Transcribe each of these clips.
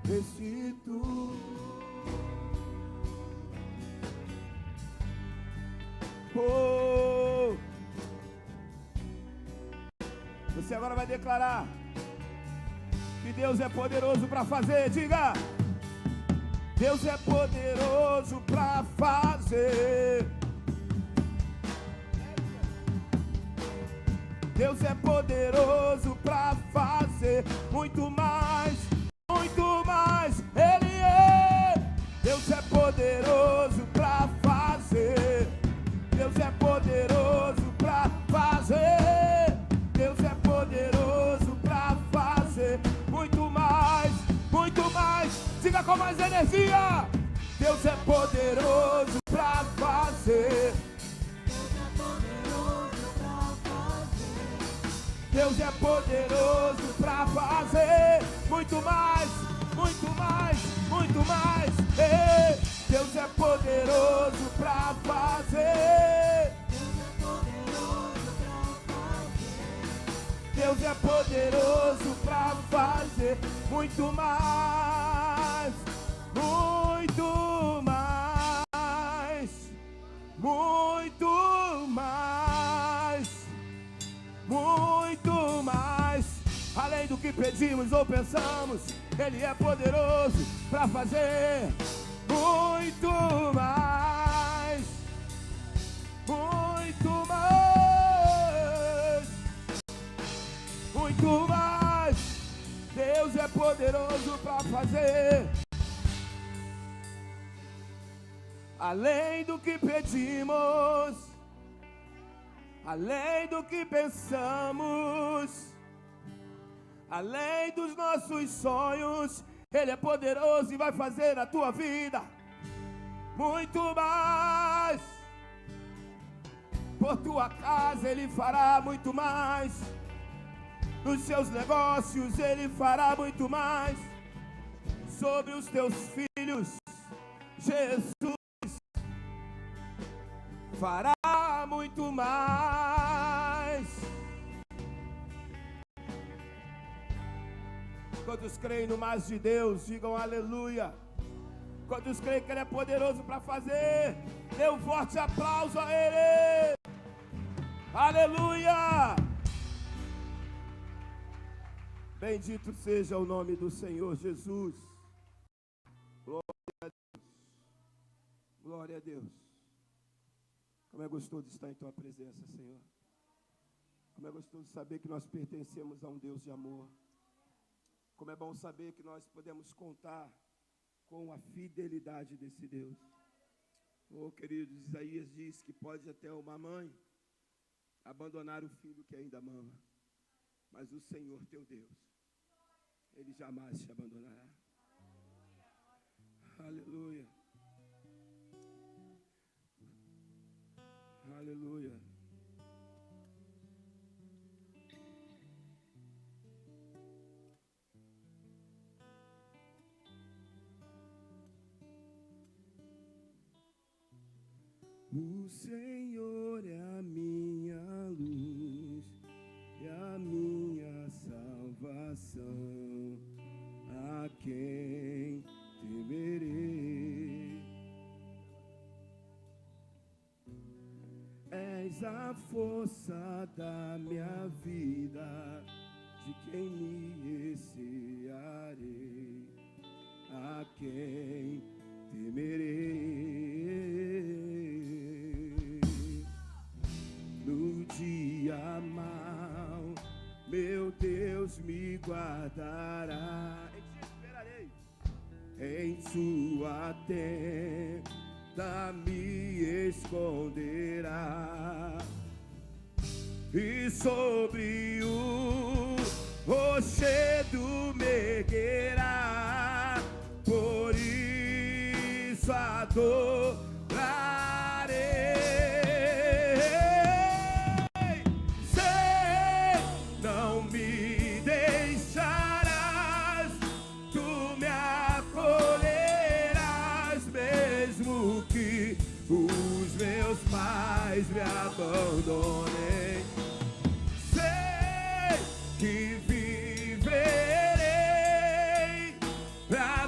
restituo. Oh. Você agora vai declarar que Deus é poderoso para fazer. Diga: Deus é poderoso para fazer. Deus é poderoso para fazer muito mais, Ele é. Deus é poderoso para fazer. Deus é poderoso para fazer. Deus é poderoso para fazer muito mais, diga com mais energia. Deus é poderoso para fazer. Deus é poderoso para fazer muito mais, Ei, Deus é poderoso para fazer. Deus é poderoso para fazer muito mais, muito mais, muito mais, muito mais, além do que pedimos ou pensamos. Ele é poderoso para fazer muito mais, muito mais, muito mais. Deus é poderoso para fazer além do que pedimos, além do que pensamos, além dos nossos sonhos. Ele é poderoso e vai fazer na tua vida muito mais. Por tua casa Ele fará muito mais. Nos seus negócios Ele fará muito mais. Sobre os teus filhos Jesus fará muito mais. Quantos creem no mais de Deus, digam aleluia. Quantos creem que Ele é poderoso para fazer, dê um forte aplauso a Ele. Aleluia. Bendito seja o nome do Senhor Jesus. Glória a Deus. Glória a Deus. Como é gostoso estar em tua presença, Senhor. Como é gostoso saber que nós pertencemos a um Deus de amor. Como é bom saber que nós podemos contar com a fidelidade desse Deus. Oh, queridos, Isaías diz que pode até uma mãe abandonar o filho que ainda mama, mas o Senhor teu Deus, Ele jamais te abandonará. Aleluia. Aleluia. O Senhor é a minha luz e a minha salvação, a quem temerei? És a força da minha vida, de quem me recearei, a quem temerei? No dia mau, meu Deus me guardará. Em ti esperarei. Em sua tenda me esconderá. E sobre o rochedo me erguerá. Por isso adorarei. Os meus pais me abandonem, sei que viverei pra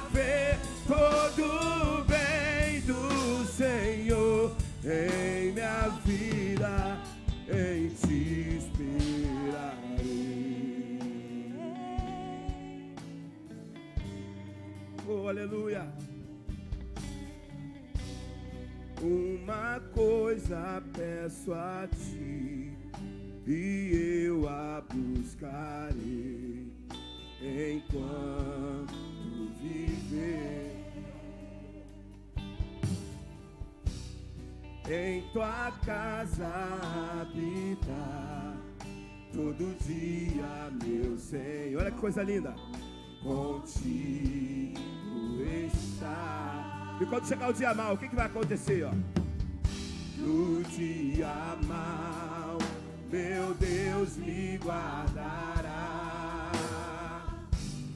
Oh, aleluia. Uma coisa peço a ti, e eu a buscarei enquanto viver. Em tua casa habitar todo dia, meu Senhor. Olha que coisa linda. Contigo estar. E quando chegar o dia mau, o que vai acontecer? Ó? No dia mau, meu Deus me guardará.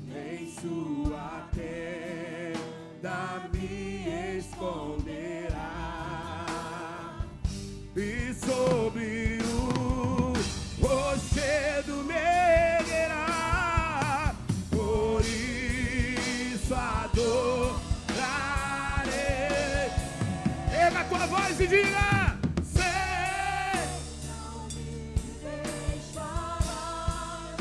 Em sua tenda me esconderá. E sobre o rochedo me erguerá. Por isso adorarei. Erga a tua voz e diga: sei, não me deixarás,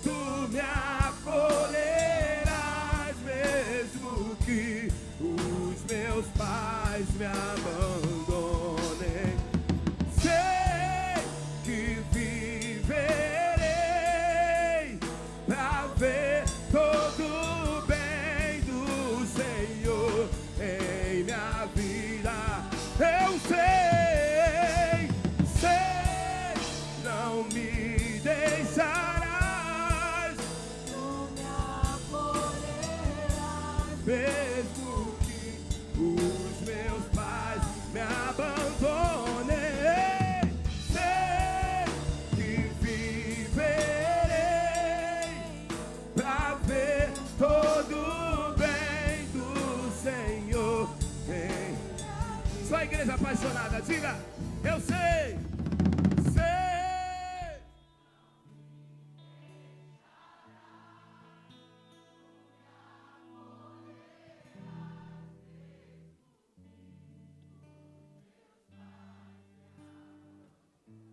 tu me acolherás, mesmo que os meus pais me abandonem. Mesmo que os meus pais me abandonem, sei que viverei pra ver todo o bem do Senhor. Só a igreja apaixonada, diga: eu sei, sei.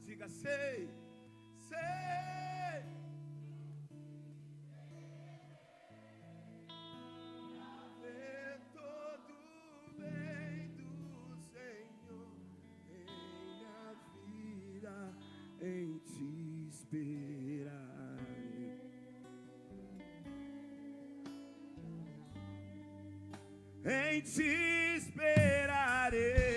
Diga: sei, sei. Pra ver todo o bem do Senhor em minha vida, em te esperarei. Em te esperarei.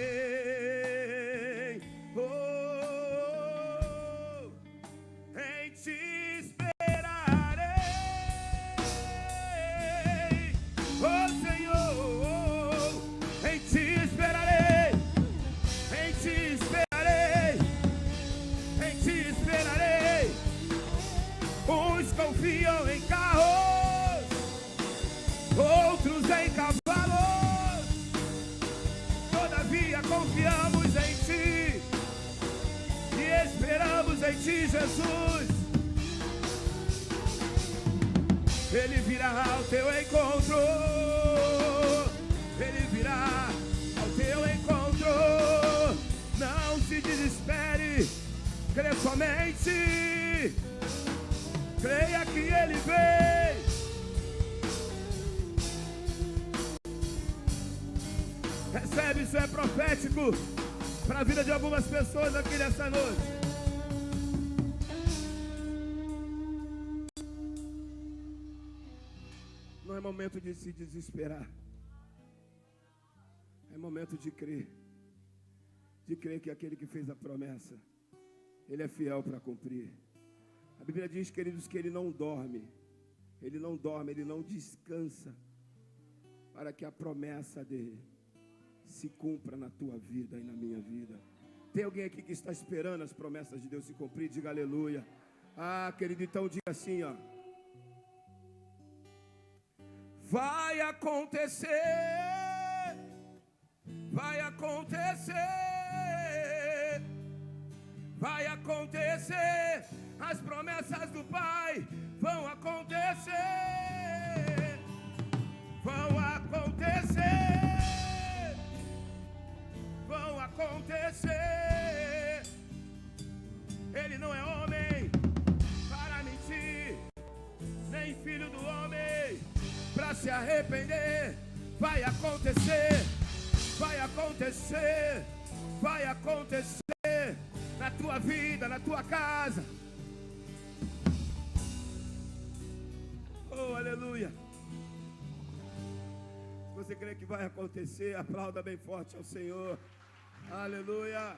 Confiam em carros, outros em cavalos, todavia confiamos em ti e esperamos em ti, Jesus. Ele virá ao teu encontro, ele virá ao teu encontro. Não se desespere, crê somente. Creia que ele vem. Recebe, isso é profético para a vida de algumas pessoas aqui nessa noite. Não é momento de se desesperar. É momento de crer. De crer que aquele que fez a promessa, ele é fiel para cumprir. A Bíblia diz, queridos, que ele não dorme, ele não descansa, para que a promessa dele se cumpra na tua vida e na minha vida. Tem alguém aqui que está esperando as promessas de Deus se cumprir? Diga aleluia. Ah, querido, então diga assim, ó: vai acontecer, vai acontecer, vai acontecer. As promessas do Pai vão acontecer, vão acontecer, vão acontecer. Ele não é homem para mentir, nem filho do homem para se arrepender, vai acontecer, vai acontecer, vai acontecer na tua vida, na tua casa. Oh, aleluia. Se você crê que vai acontecer, aplauda bem forte ao Senhor. Aleluia.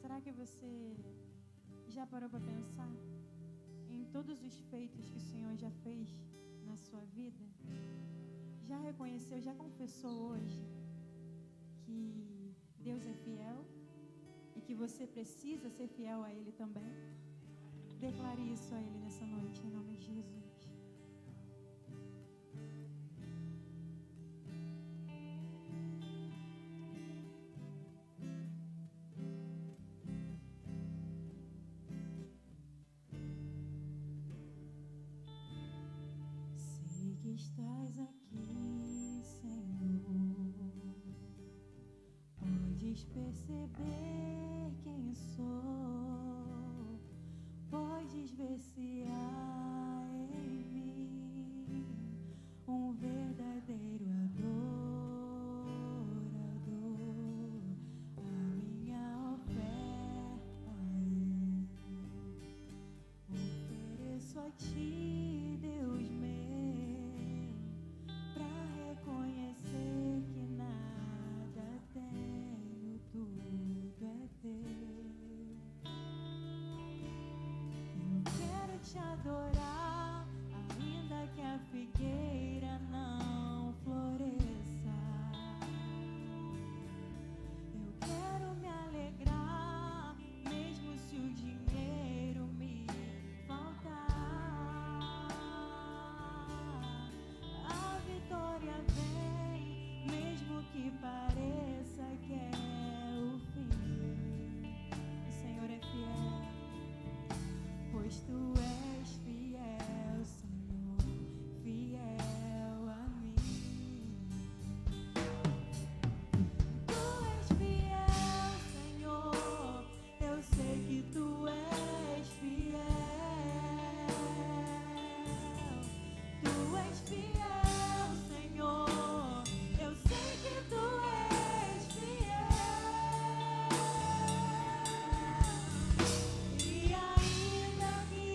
Será que você já parou para pensar em todos os feitos que o Senhor já fez na sua vida? Já reconheceu, já confessou hoje que Deus é fiel e que você precisa ser fiel a Ele também? Declare isso a Ele nessa noite, em nome de Jesus. Estás aqui, Senhor, podes perceber quem sou, podes ver se há em mim um verdadeiro adorador. A minha oferta ofereço a Ti, Deus meu, reconhecer que nada tenho, tudo é teu. Eu quero te adorar, ainda que a figueira não floresça. Eu quero me alegrar, mesmo se o dinheiro me faltar. A vitória vem, mesmo que pareça que é o fim. O Senhor é fiel, pois Tu és fiel, Senhor, fiel a mim. Tu és fiel, Senhor, eu sei que Tu és fiel. Tu és fiel, Senhor, eu sei que Tu és fiel. E ainda que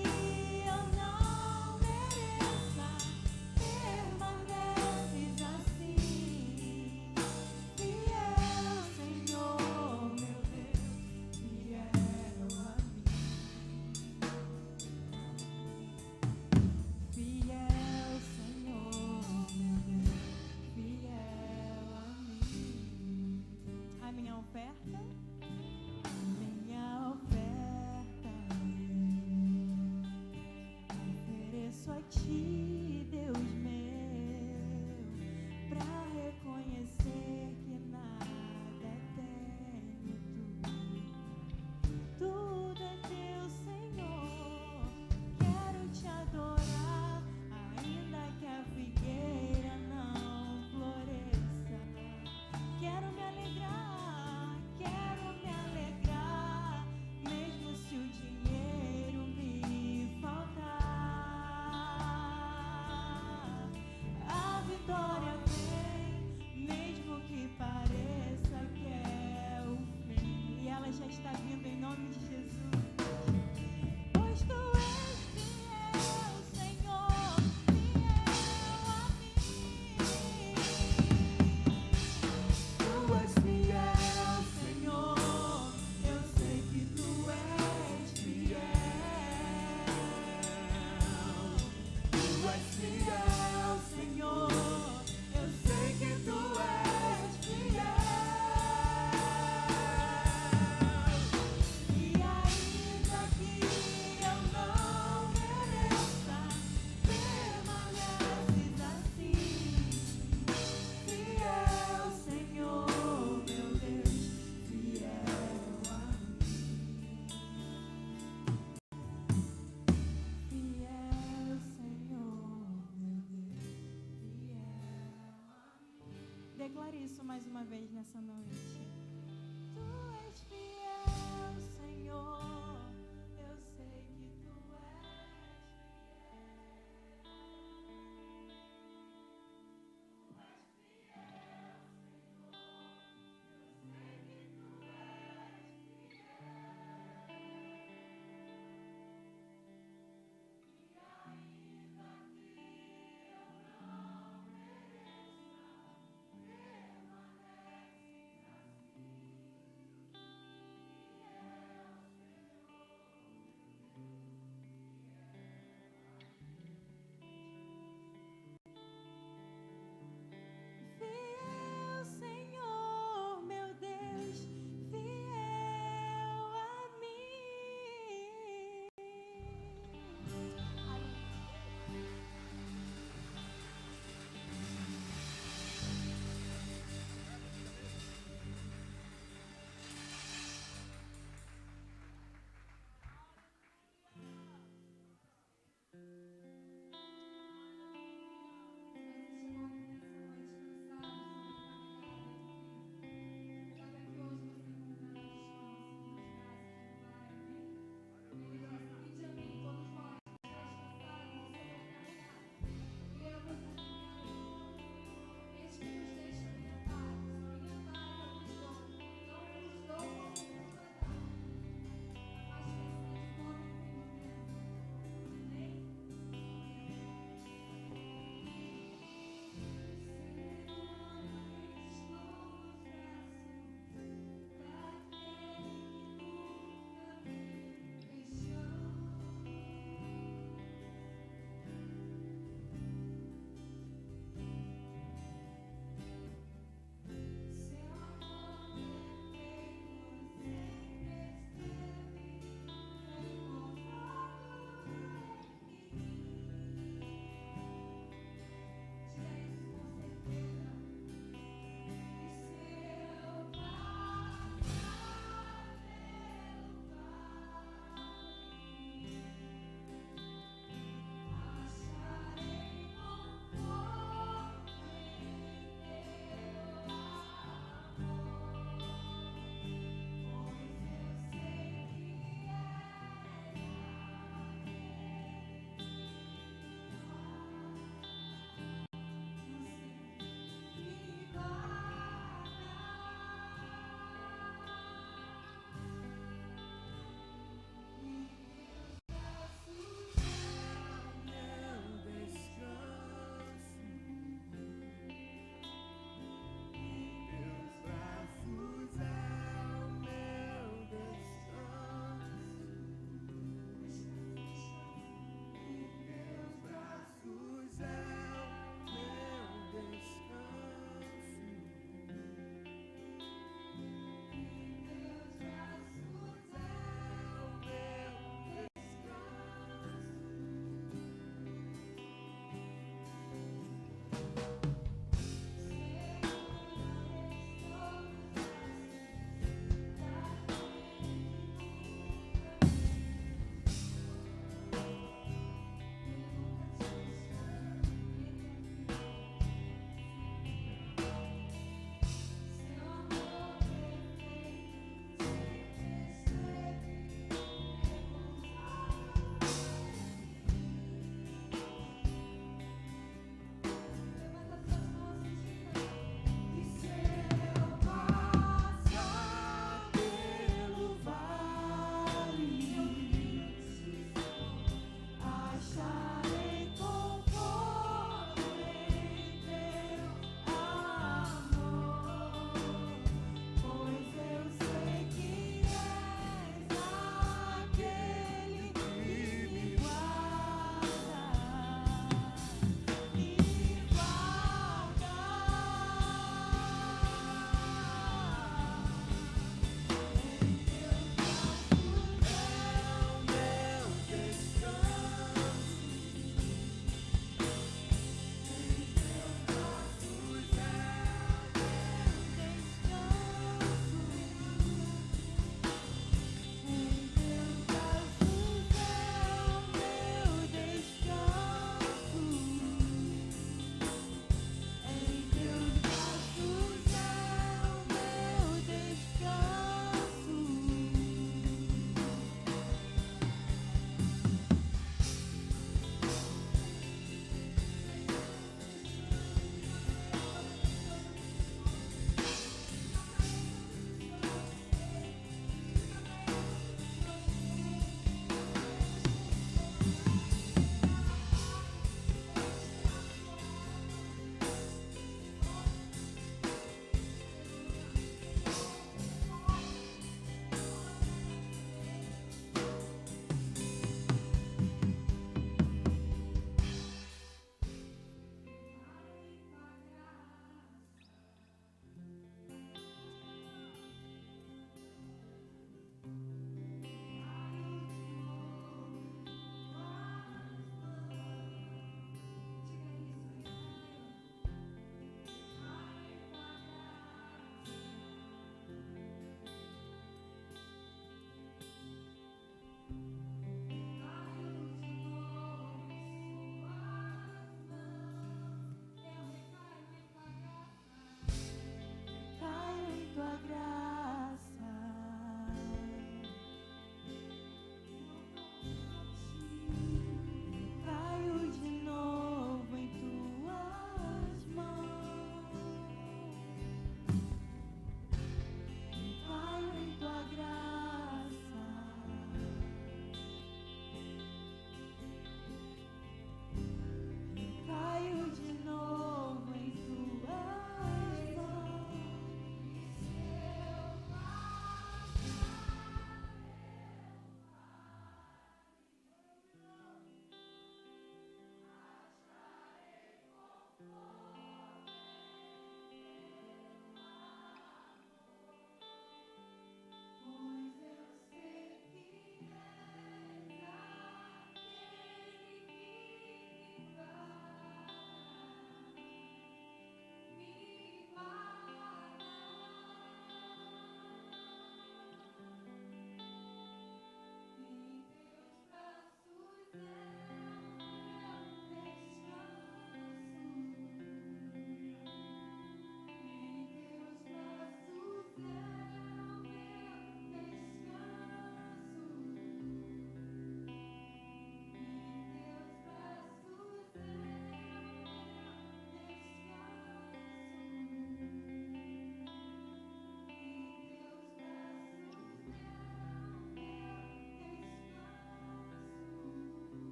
isso mais uma vez nessa noite. Tu és fiel, Senhor. Eu sei que tu és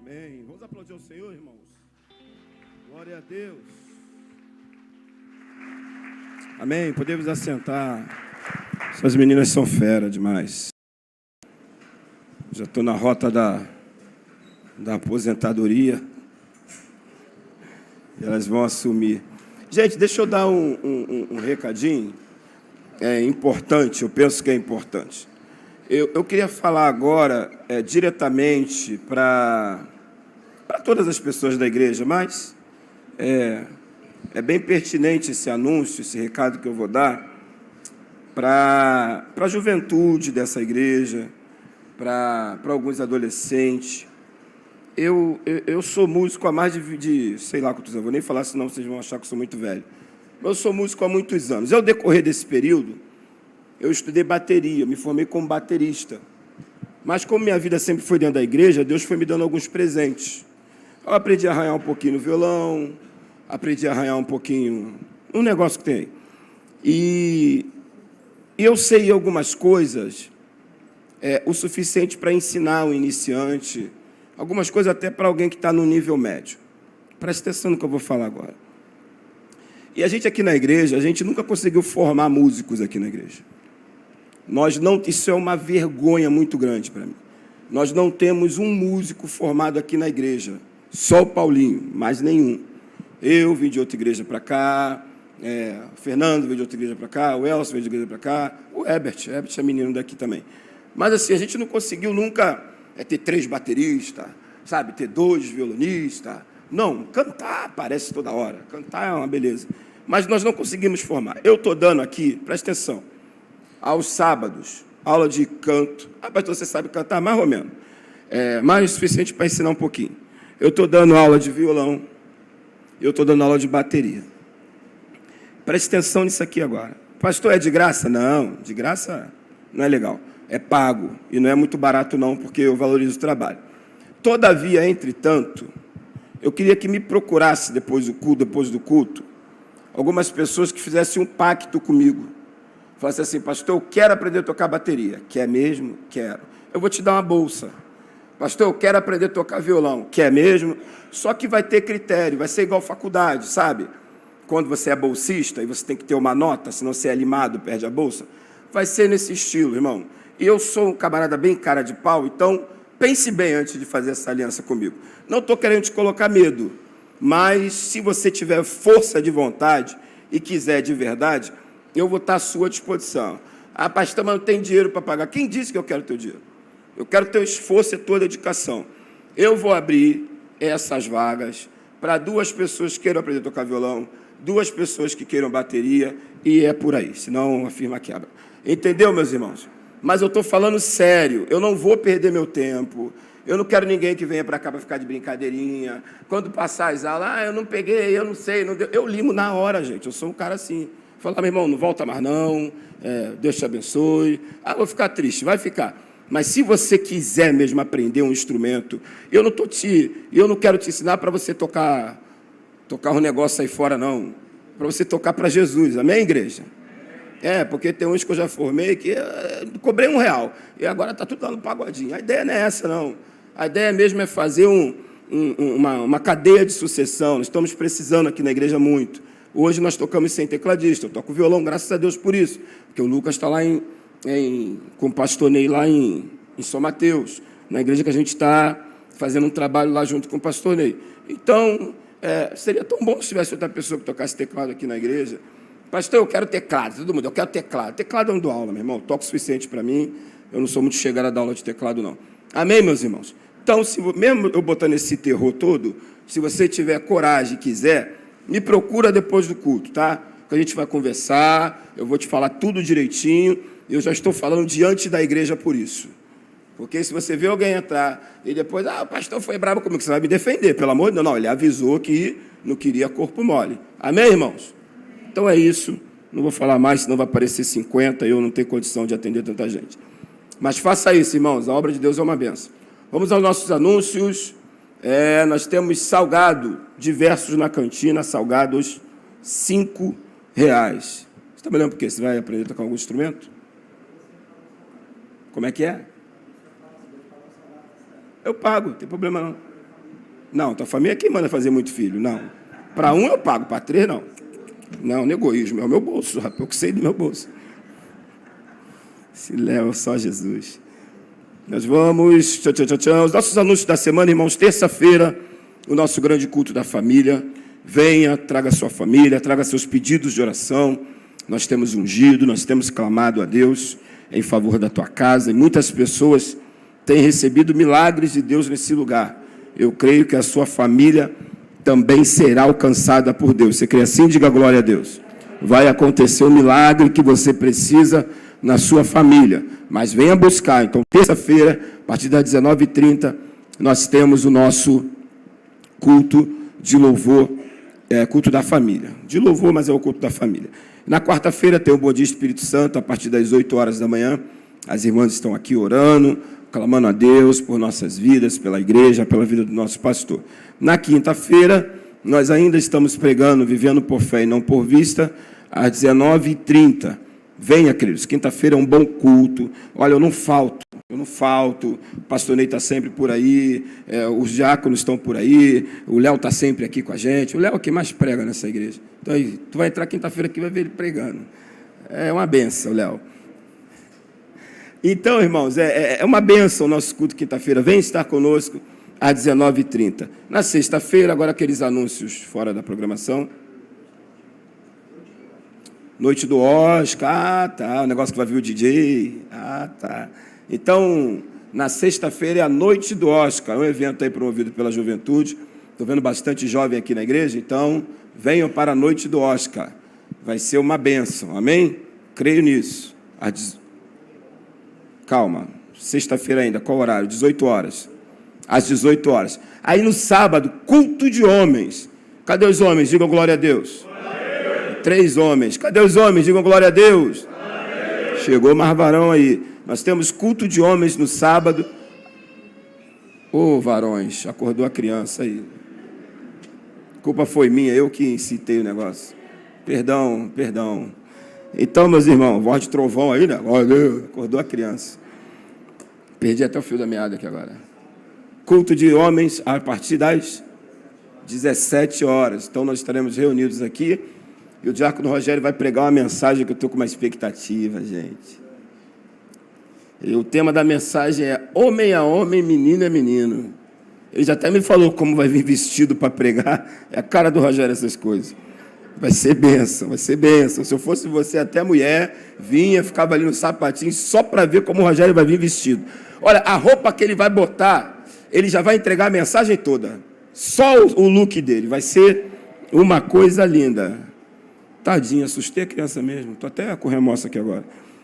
Amém. Vamos aplaudir o Senhor, irmãos. Glória a Deus. Amém. Podemos assentar. Essas meninas são fera demais. Já estou na rota da aposentadoria. E elas vão assumir. Gente, deixa eu dar um recadinho. É importante, eu penso que é importante. Eu queria falar agora diretamente para todas as pessoas da igreja, mas é bem pertinente esse anúncio, esse recado que eu vou dar para a juventude dessa igreja, para alguns adolescentes. Eu sou músico há mais de sei lá quantos anos, vou nem falar, senão vocês vão achar que eu sou muito velho. Eu sou músico há muitos anos. Ao decorrer desse período, eu estudei bateria, me formei como baterista. Mas como minha vida sempre foi dentro da igreja, Deus foi me dando alguns presentes. Eu aprendi a arranhar um pouquinho no violão, aprendi a arranhar um pouquinho um negócio que tem aí. E eu sei algumas coisas o suficiente para ensinar um iniciante, algumas coisas até para alguém que está no nível médio. Presta atenção no que eu vou falar agora. E a gente aqui na igreja, a gente nunca conseguiu formar músicos aqui na igreja. Isso é uma vergonha muito grande para mim. Nós não temos um músico formado aqui na igreja. Só o Paulinho, mais nenhum. Eu vim de outra igreja para cá, o Fernando veio de outra igreja para cá, o Elcio veio de igreja para cá, o Herbert é menino daqui também. Mas assim, a gente não conseguiu nunca ter 3 bateristas, sabe, ter 2 violonistas. Não, cantar aparece toda hora, cantar é uma beleza. Mas nós não conseguimos formar. Eu estou dando aqui, presta atenção, aos sábados, aula de canto. Pastor, você sabe cantar mais ou menos. Mais o suficiente para ensinar um pouquinho. Eu estou dando aula de violão, eu estou dando aula de bateria. Preste atenção nisso aqui agora. Pastor, é de graça? Não, de graça não é legal. É pago, e não é muito barato não, porque eu valorizo o trabalho. Todavia, entretanto, eu queria que me procurasse depois do culto, algumas pessoas que fizessem um pacto comigo. Falassem assim, pastor, eu quero aprender a tocar bateria. Quer mesmo? Quero. Eu vou te dar uma bolsa. Pastor, eu quero aprender a tocar violão. Quer mesmo? Só que vai ter critério, vai ser igual faculdade, sabe? Quando você é bolsista e você tem que ter uma nota, senão você é limado, perde a bolsa. Vai ser nesse estilo, irmão. E eu sou um camarada bem cara de pau, então pense bem antes de fazer essa aliança comigo. Não estou querendo te colocar medo, mas se você tiver força de vontade e quiser de verdade, eu vou estar à sua disposição. Ah, pastor, mas não tem dinheiro para pagar. Quem disse que eu quero teu dinheiro? Eu quero teu esforço e tua dedicação. Eu vou abrir essas vagas para 2 pessoas que queiram aprender a tocar violão, 2 pessoas que queiram bateria, e é por aí, senão a firma quebra. Entendeu, meus irmãos? Mas eu estou falando sério, eu não vou perder meu tempo, eu não quero ninguém que venha para cá para ficar de brincadeirinha. Quando passar as aulas, eu não peguei, eu não sei, não deu. Eu limo na hora, gente, eu sou um cara assim. Falar, meu irmão, não volta mais não, Deus te abençoe. Vou ficar triste, vai ficar. Mas se você quiser mesmo aprender um instrumento, eu não quero te ensinar para você tocar um negócio aí fora, não. Para você tocar para Jesus, amém, igreja? Porque tem uns que eu já formei que cobrei R$1, e agora está tudo lá no pagodinho. A ideia não é essa, não. A ideia mesmo é fazer uma cadeia de sucessão. Nós estamos precisando aqui na igreja muito. Hoje nós tocamos sem tecladista, eu toco violão, graças a Deus por isso, porque o Lucas está lá com o pastor Ney lá em São Mateus, na igreja que a gente está fazendo um trabalho lá junto com o pastor Ney. Então, seria tão bom se tivesse outra pessoa que tocasse teclado aqui na igreja. Pastor, eu quero teclado, todo mundo, eu quero teclado. Teclado eu não dou aula, meu irmão, toco o suficiente para mim, eu não sou muito chegado a dar aula de teclado, não. Amém, meus irmãos? Então, mesmo eu botando esse terror todo, se você tiver coragem e quiser, me procura depois do culto, tá? Que a gente vai conversar, eu vou te falar tudo direitinho, eu já estou falando diante da igreja por isso. Porque se você vê alguém entrar e depois, o pastor foi bravo comigo, você vai me defender, pelo amor de Deus. Não, ele avisou que não queria corpo mole. Amém, irmãos? Então é isso, não vou falar mais, senão vai aparecer 50 e eu não tenho condição de atender tanta gente. Mas faça isso, irmãos, a obra de Deus é uma benção. Vamos aos nossos anúncios. Nós temos salgado diversos na cantina, salgados R$5. Você está me olhando por quê? Você vai aprender a tocar algum instrumento? Como é que é? Eu pago, não tem problema não. Não, tua família é quem manda fazer muito filho. Não. Para um eu pago, para 3 não. Não, egoísmo, é o meu bolso, rapaz, eu que sei do meu bolso. Se leva só Jesus. Nós vamos... Os nossos anúncios da semana, irmãos, terça-feira, o nosso grande culto da família. Venha, traga sua família, traga seus pedidos de oração. Nós temos ungido, nós temos clamado a Deus em favor da tua casa. E muitas pessoas têm recebido milagres de Deus nesse lugar. Eu creio que a sua família também será alcançada por Deus. Você crê assim? Diga glória a Deus. Vai acontecer o milagre que você precisa na sua família. Mas venha buscar. Então, terça-feira, a partir das 19h30, nós temos o nosso culto de louvor, culto da família. De louvor, mas é o culto da família. Na quarta-feira tem o Bom Dia Espírito Santo, a partir das 8 horas da manhã. As irmãs estão aqui orando, clamando a Deus por nossas vidas, pela igreja, pela vida do nosso pastor. Na quinta-feira, nós ainda estamos pregando, vivendo por fé e não por vista, às 19h30. Venha, queridos, quinta-feira é um bom culto. Olha, eu não falto. O pastor Ney está sempre por aí, os diáconos estão por aí, o Léo está sempre aqui com a gente. O Léo é quem mais prega nessa igreja. Então, aí, tu vai entrar quinta-feira aqui e vai ver ele pregando. É uma benção, Léo. Então, irmãos, é uma benção o nosso culto quinta-feira. Vem estar conosco às 19h30. Na sexta-feira, agora aqueles anúncios fora da programação. Noite do Oscar, tá. O negócio que vai vir o DJ, tá. Então, na sexta-feira é a Noite do Oscar, um evento aí promovido pela juventude. Estou vendo bastante jovem aqui na igreja, então venham para a Noite do Oscar. Vai ser uma bênção, amém? Creio nisso. Calma, sexta-feira ainda, qual horário? 18 horas. Às 18 horas. Aí no sábado, culto de homens. Cadê os homens? Digam glória a Deus. 3 homens. Cadê os homens? Digam glória a Deus. Chegou mais varão aí. Nós temos culto de homens no sábado. Ô, varões, acordou a criança aí. Culpa foi minha, eu que incitei o negócio. Perdão. Então, meus irmãos, voz de trovão aí, né? Acordou a criança. Perdi até o fio da meada aqui agora. Culto de homens a partir das 17 horas. Então, nós estaremos reunidos aqui. E o diácono Rogério vai pregar uma mensagem que eu estou com uma expectativa, gente. E o tema da mensagem é homem a homem, menino a menino. Ele já até me falou como vai vir vestido para pregar. É a cara do Rogério essas coisas. Vai ser bênção. Se eu fosse você, até mulher, vinha, ficava ali no sapatinho só para ver como o Rogério vai vir vestido. Olha, a roupa que ele vai botar, ele já vai entregar a mensagem toda. Só o look dele. Vai ser uma coisa linda. Tadinha, assustei a criança mesmo. Estou até com remorso aqui agora.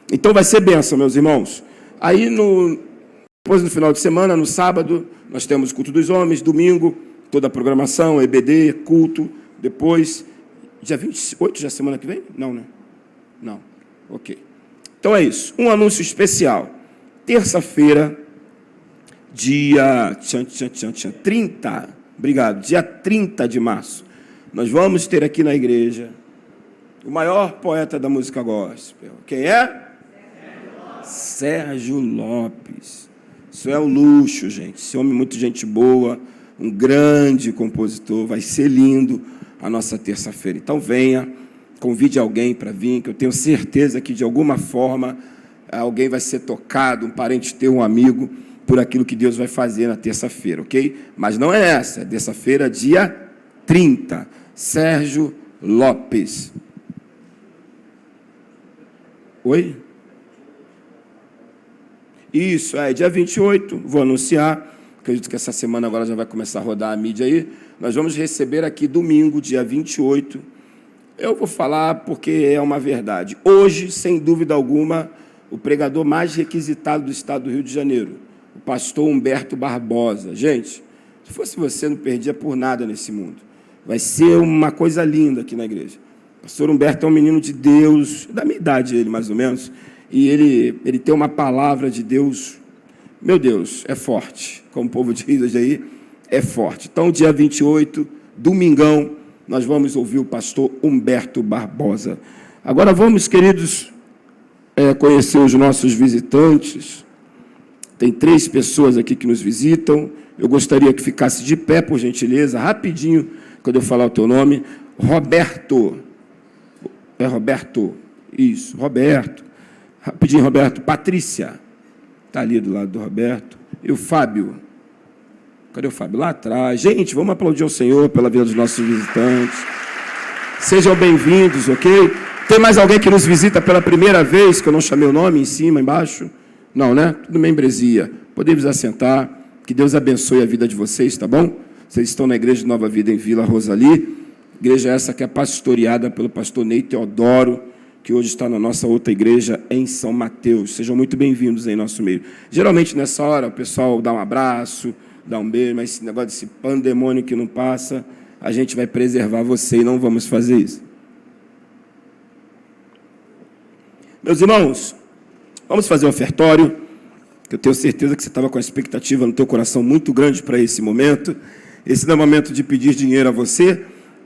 Então vai ser bênção, meus irmãos. Aí, depois no final de semana, no sábado, nós temos culto dos homens, domingo, toda a programação, EBD, culto, depois, dia 28, já semana que vem? Não, né? Não, ok. Então é isso, um anúncio especial. Terça-feira, dia 30, obrigado, dia 30 de março, nós vamos ter aqui na igreja o maior poeta da música gospel. Quem é? Sérgio Lopes. Isso é um luxo, gente. Esse homem é muito gente boa, um grande compositor. Vai ser lindo a nossa terça-feira. Então venha, convide alguém para vir, que eu tenho certeza que de alguma forma alguém vai ser tocado, um parente teu, um amigo, por aquilo que Deus vai fazer na terça-feira, ok? Mas não é essa, é terça-feira, dia 30. Sérgio Lopes. Oi? Isso, dia 28, vou anunciar, acredito que essa semana agora já vai começar a rodar a mídia aí, nós vamos receber aqui domingo, dia 28, eu vou falar porque é uma verdade. Hoje, sem dúvida alguma, o pregador mais requisitado do estado do Rio de Janeiro, o pastor Humberto Barbosa. Gente, se fosse você, não perdia por nada nesse mundo. Vai ser uma coisa linda aqui na igreja. O pastor Humberto é um menino de Deus, da minha idade ele, mais ou menos, e ele tem uma palavra de Deus, meu Deus, é forte, como o povo diz hoje aí, é forte. Então, dia 28, domingão, nós vamos ouvir o pastor Humberto Barbosa. Agora vamos, queridos, conhecer os nossos visitantes. Tem 3 pessoas aqui que nos visitam. Eu gostaria que ficasse de pé, por gentileza, rapidinho, quando eu falar o teu nome. Roberto. É Roberto? Isso, Roberto. Rapidinho, Roberto. Patrícia. Está ali do lado do Roberto. E o Fábio. Cadê o Fábio? Lá atrás. Gente, vamos aplaudir ao Senhor pela vida dos nossos visitantes. Sejam bem-vindos, ok? Tem mais alguém que nos visita pela primeira vez, que eu não chamei o nome, em cima, embaixo? Não, né? Tudo membresia. Podemos assentar. Que Deus abençoe a vida de vocês, tá bom? Vocês estão na Igreja de Nova Vida em Vila Rosali. Igreja essa que é pastoreada pelo pastor Ney Teodoro, que hoje está na nossa outra igreja em São Mateus. Sejam muito bem-vindos em nosso meio. Geralmente, nessa hora, o pessoal dá um abraço, dá um beijo, mas esse negócio desse pandemônio que não passa, a gente vai preservar você e não vamos fazer isso. Meus irmãos, vamos fazer o ofertório, que eu tenho certeza que você estava com a expectativa no teu coração muito grande para esse momento. Esse não é o momento de pedir dinheiro a você,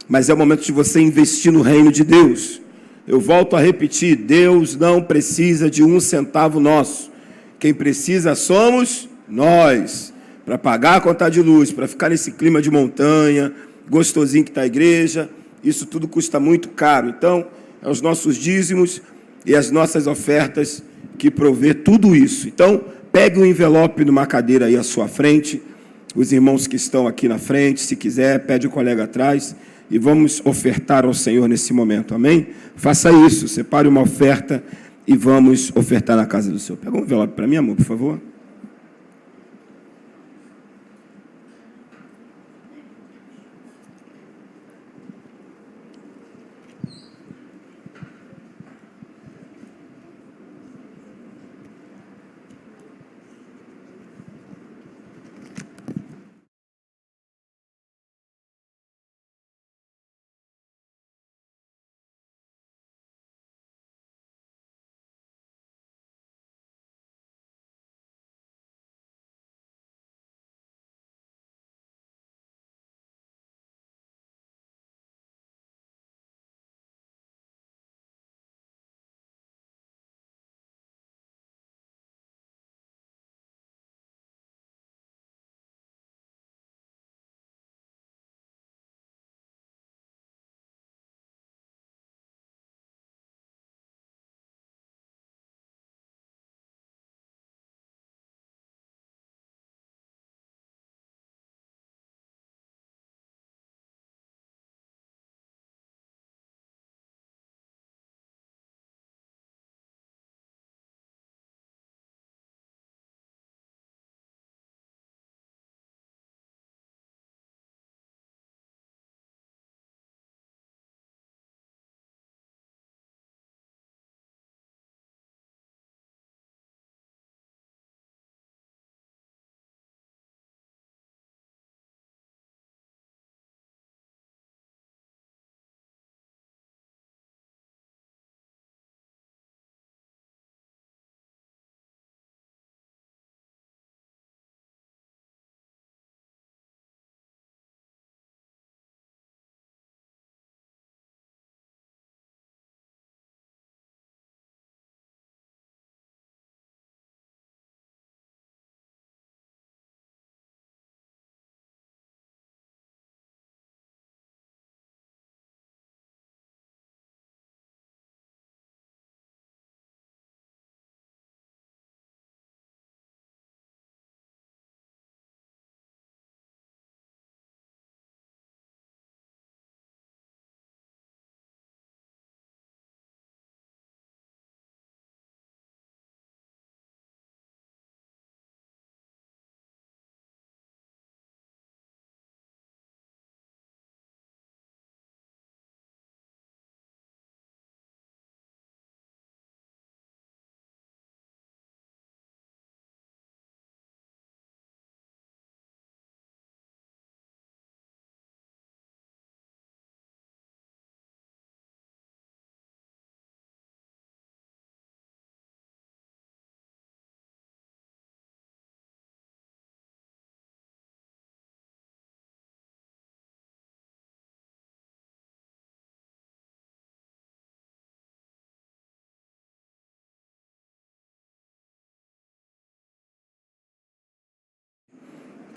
mas é o momento de você investir no reino de Deus. Eu volto a repetir, Deus não precisa de 1 centavo nosso. Quem precisa somos nós, para pagar a conta de luz, para ficar nesse clima de montanha, gostosinho que está a igreja, isso tudo custa muito caro. Então, é os nossos dízimos e as nossas ofertas que provê tudo isso. Então, pegue um envelope numa cadeira aí à sua frente, os irmãos que estão aqui na frente, se quiser, pede o colega atrás, e vamos ofertar ao Senhor nesse momento, amém? Faça isso, separe uma oferta e vamos ofertar na casa do Senhor. Pega um envelope para mim, amor, por favor.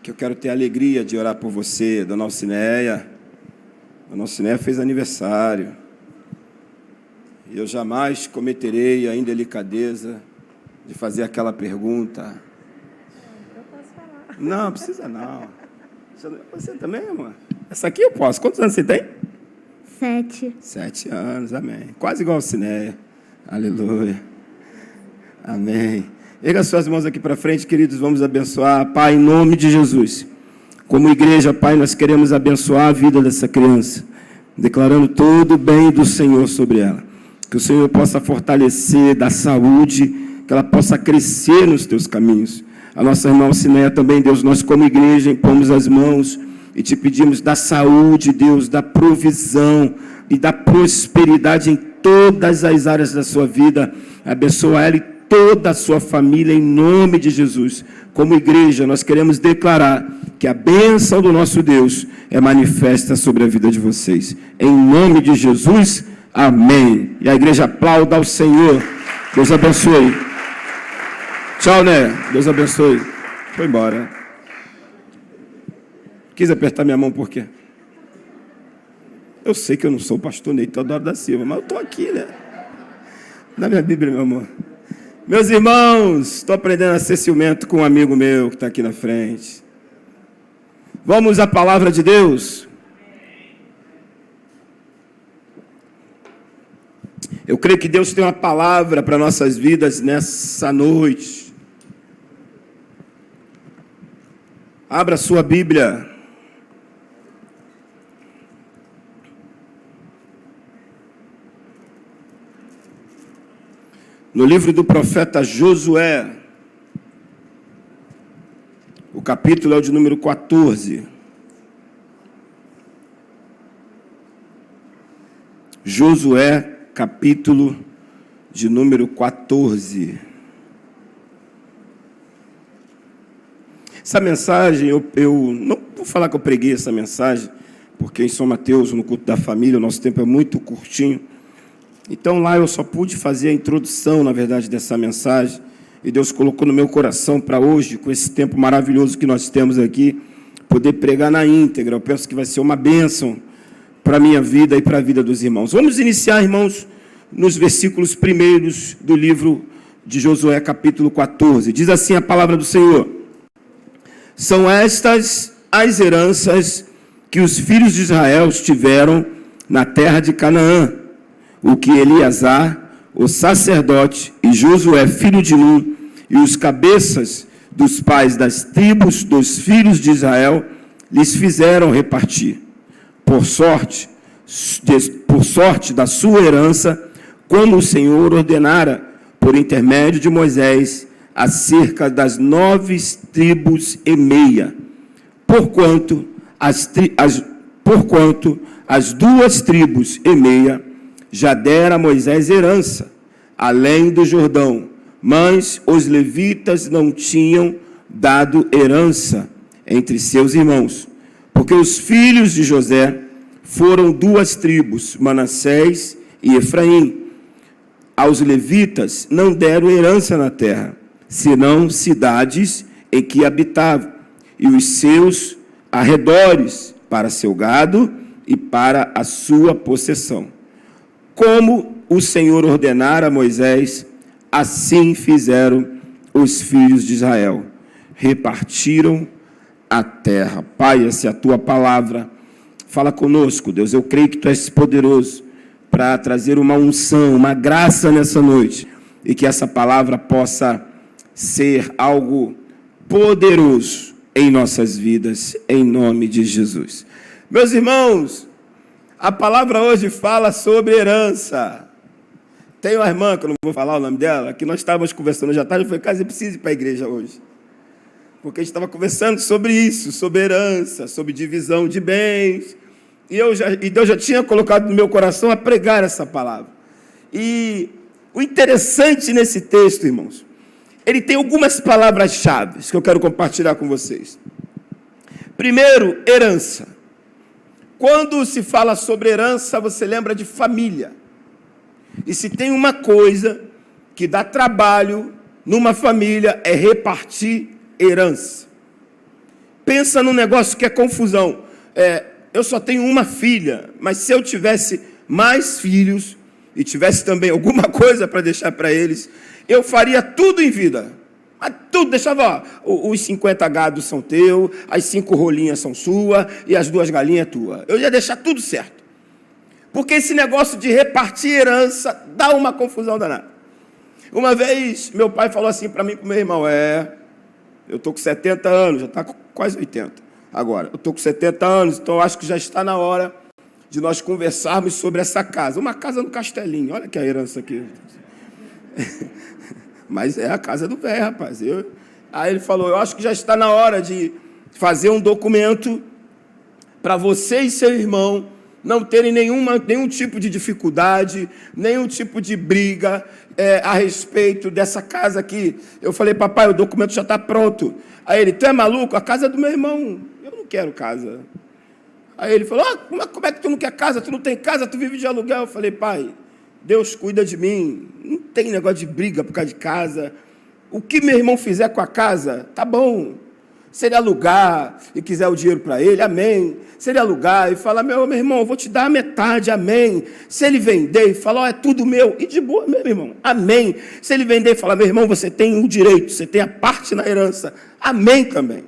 que eu quero ter a alegria de orar por você, Dona Alcineia. Dona Alcineia fez aniversário. E eu jamais cometerei a indelicadeza de fazer aquela pergunta. Eu posso falar. Não, precisa não. Você também, amor? Essa aqui eu posso. Quantos anos você tem? 7. 7 anos, amém. Quase igual a Alcineia. Aleluia. Amém. Erga suas mãos aqui para frente, queridos, vamos abençoar. Pai, em nome de Jesus. Como igreja, Pai, nós queremos abençoar a vida dessa criança, declarando todo o bem do Senhor sobre ela. Que o Senhor possa fortalecer, dar saúde, que ela possa crescer nos teus caminhos. A nossa irmã Alcineia também, Deus, nós como igreja impomos as mãos e te pedimos da saúde, Deus, da provisão e da prosperidade em todas as áreas da sua vida. Abençoa ela e toda a sua família em nome de Jesus. Como igreja, nós queremos declarar que a bênção do nosso Deus é manifesta sobre a vida de vocês. Em nome de Jesus, amém. E a igreja aplauda ao Senhor. Deus abençoe. Tchau, né? Deus abençoe. Foi embora. Quis apertar minha mão por quê? Eu sei que eu não sou o pastor Ney Teodoro da Silva, mas eu estou aqui, né? Dá minha Bíblia, meu amor. Meus irmãos, estou aprendendo a ser ciumento com um amigo meu que está aqui na frente. Vamos à palavra de Deus. Eu creio que Deus tem uma palavra para nossas vidas nessa noite. Abra sua Bíblia. No livro do profeta Josué, o capítulo é o de número 14. Josué, capítulo de número 14. Essa mensagem, eu não vou falar que eu preguei essa mensagem, porque em São Mateus, no culto da família, o nosso tempo é muito curtinho. Então, lá eu só pude fazer a introdução, na verdade, dessa mensagem, e Deus colocou no meu coração para hoje, com esse tempo maravilhoso que nós temos aqui, poder pregar na íntegra. Eu penso que vai ser uma bênção para a minha vida e para a vida dos irmãos. Vamos iniciar, irmãos, nos versículos primeiros do livro de Josué, capítulo 14. Diz assim a palavra do Senhor: são estas as heranças que os filhos de Israel tiveram na terra de Canaã, o que Eleazar, o sacerdote, e Josué, filho de Nun, e os cabeças dos pais das tribos dos filhos de Israel, lhes fizeram repartir, por sorte da sua herança, como o Senhor ordenara, por intermédio de Moisés, acerca das 9 tribos e meia, porquanto as 2 tribos e meia já dera a Moisés herança, além do Jordão, mas os levitas não tinham dado herança entre seus irmãos, porque os filhos de José foram 2 tribos, Manassés e Efraim. Aos levitas não deram herança na terra, senão cidades em que habitavam, e os seus arredores, para seu gado e para a sua possessão. Como o Senhor ordenara a Moisés, assim fizeram os filhos de Israel. Repartiram a terra. Pai, essa é a tua palavra. Fala conosco, Deus. Eu creio que tu és poderoso para trazer uma unção, uma graça nessa noite. E que essa palavra possa ser algo poderoso em nossas vidas, em nome de Jesus. Meus irmãos, a palavra hoje fala sobre herança. Tem uma irmã, que eu não vou falar o nome dela, que nós estávamos conversando já tarde, eu falei, cara, eu preciso ir para a igreja hoje. Porque a gente estava conversando sobre isso, sobre herança, sobre divisão de bens. E Deus já tinha colocado no meu coração a pregar essa palavra. E o interessante nesse texto, irmãos, ele tem algumas palavras-chave que eu quero compartilhar com vocês. Primeiro, herança. Quando se fala sobre herança, você lembra de família. E se tem uma coisa que dá trabalho numa família, é repartir herança. pensa num negócio que é confusão. Eu só tenho uma filha, mas se eu tivesse mais filhos e tivesse também alguma coisa para deixar para eles, eu faria tudo em vida. Mas tudo, deixava, os 50 gados são teus, as 5 rolinhas são suas e as 2 galinhas é tua. Eu ia deixar tudo certo. Porque esse negócio de repartir herança dá uma confusão danada. Uma vez, meu pai falou assim para mim e para o meu irmão, eu estou com 70 anos, já está quase 80 agora. Eu estou com 70 anos, então eu acho que já está na hora de nós conversarmos sobre essa casa. Uma casa no Castelinho, olha que a herança aqui. Mas é a casa do velho, rapaz. Aí ele falou, eu acho que já está na hora de fazer um documento para você e seu irmão não terem nenhum tipo de dificuldade, nenhum tipo de briga a respeito dessa casa aqui. Eu falei, papai, o documento já está pronto. Aí ele, tu é maluco? A casa é do meu irmão. Eu não quero casa. Aí ele falou, como é que tu não quer casa? Tu não tem casa, tu vive de aluguel. Eu falei, pai, Deus cuida de mim. Não tem negócio de briga por causa de casa. O que meu irmão fizer com a casa, tá bom. Se ele alugar e quiser o dinheiro para ele, amém. Se ele alugar e falar, meu irmão, eu vou te dar a metade, amém. Se ele vender e falar, é tudo meu, e de boa, meu irmão, amém. Se ele vender e falar, meu irmão, você tem um direito, você tem a parte na herança, amém também.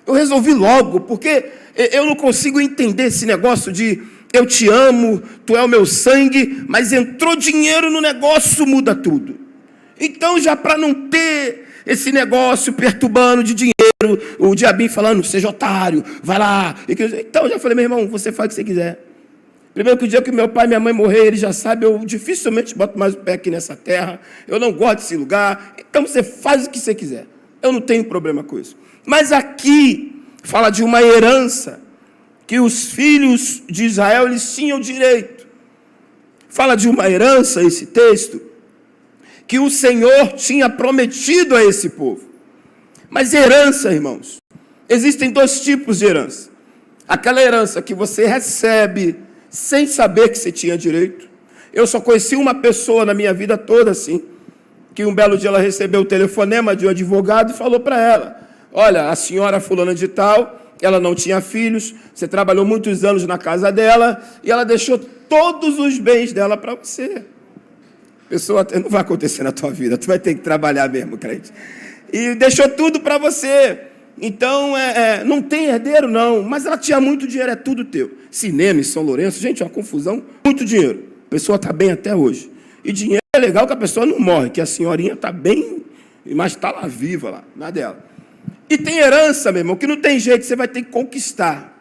Eu resolvi logo, porque eu não consigo entender esse negócio de eu te amo, tu é o meu sangue, mas entrou dinheiro no negócio, muda tudo. Então, já para não ter esse negócio perturbando de dinheiro, o diabinho falando, seja otário, vai lá. Então, eu já falei, meu irmão, você faz o que você quiser. Primeiro que o dia que meu pai e minha mãe morrer, ele já sabe, eu dificilmente boto mais o pé aqui nessa terra, eu não gosto desse lugar, então você faz o que você quiser. Eu não tenho problema com isso. Mas aqui, fala de uma herança, que os filhos de Israel, eles tinham direito. Fala de uma herança, esse texto, que o Senhor tinha prometido a esse povo. Mas herança, irmãos, existem 2 tipos de herança. Aquela herança que você recebe sem saber que você tinha direito. Eu só conheci uma pessoa na minha vida toda assim, que um belo dia ela recebeu o telefonema de um advogado e falou para ela, olha, a senhora fulana de tal, ela não tinha filhos, você trabalhou muitos anos na casa dela e ela deixou todos os bens dela para você. Pessoa, não vai acontecer na tua vida, tu vai ter que trabalhar mesmo, crente. E deixou tudo para você. Então, não tem herdeiro, não. Mas ela tinha muito dinheiro, é tudo teu. Cinema em São Lourenço, gente, é uma confusão. Muito dinheiro. A pessoa está bem até hoje. E dinheiro é legal que a pessoa não morre, que a senhorinha está bem, mas está lá viva, lá, na dela. E tem herança, meu irmão, que não tem jeito, você vai ter que conquistar.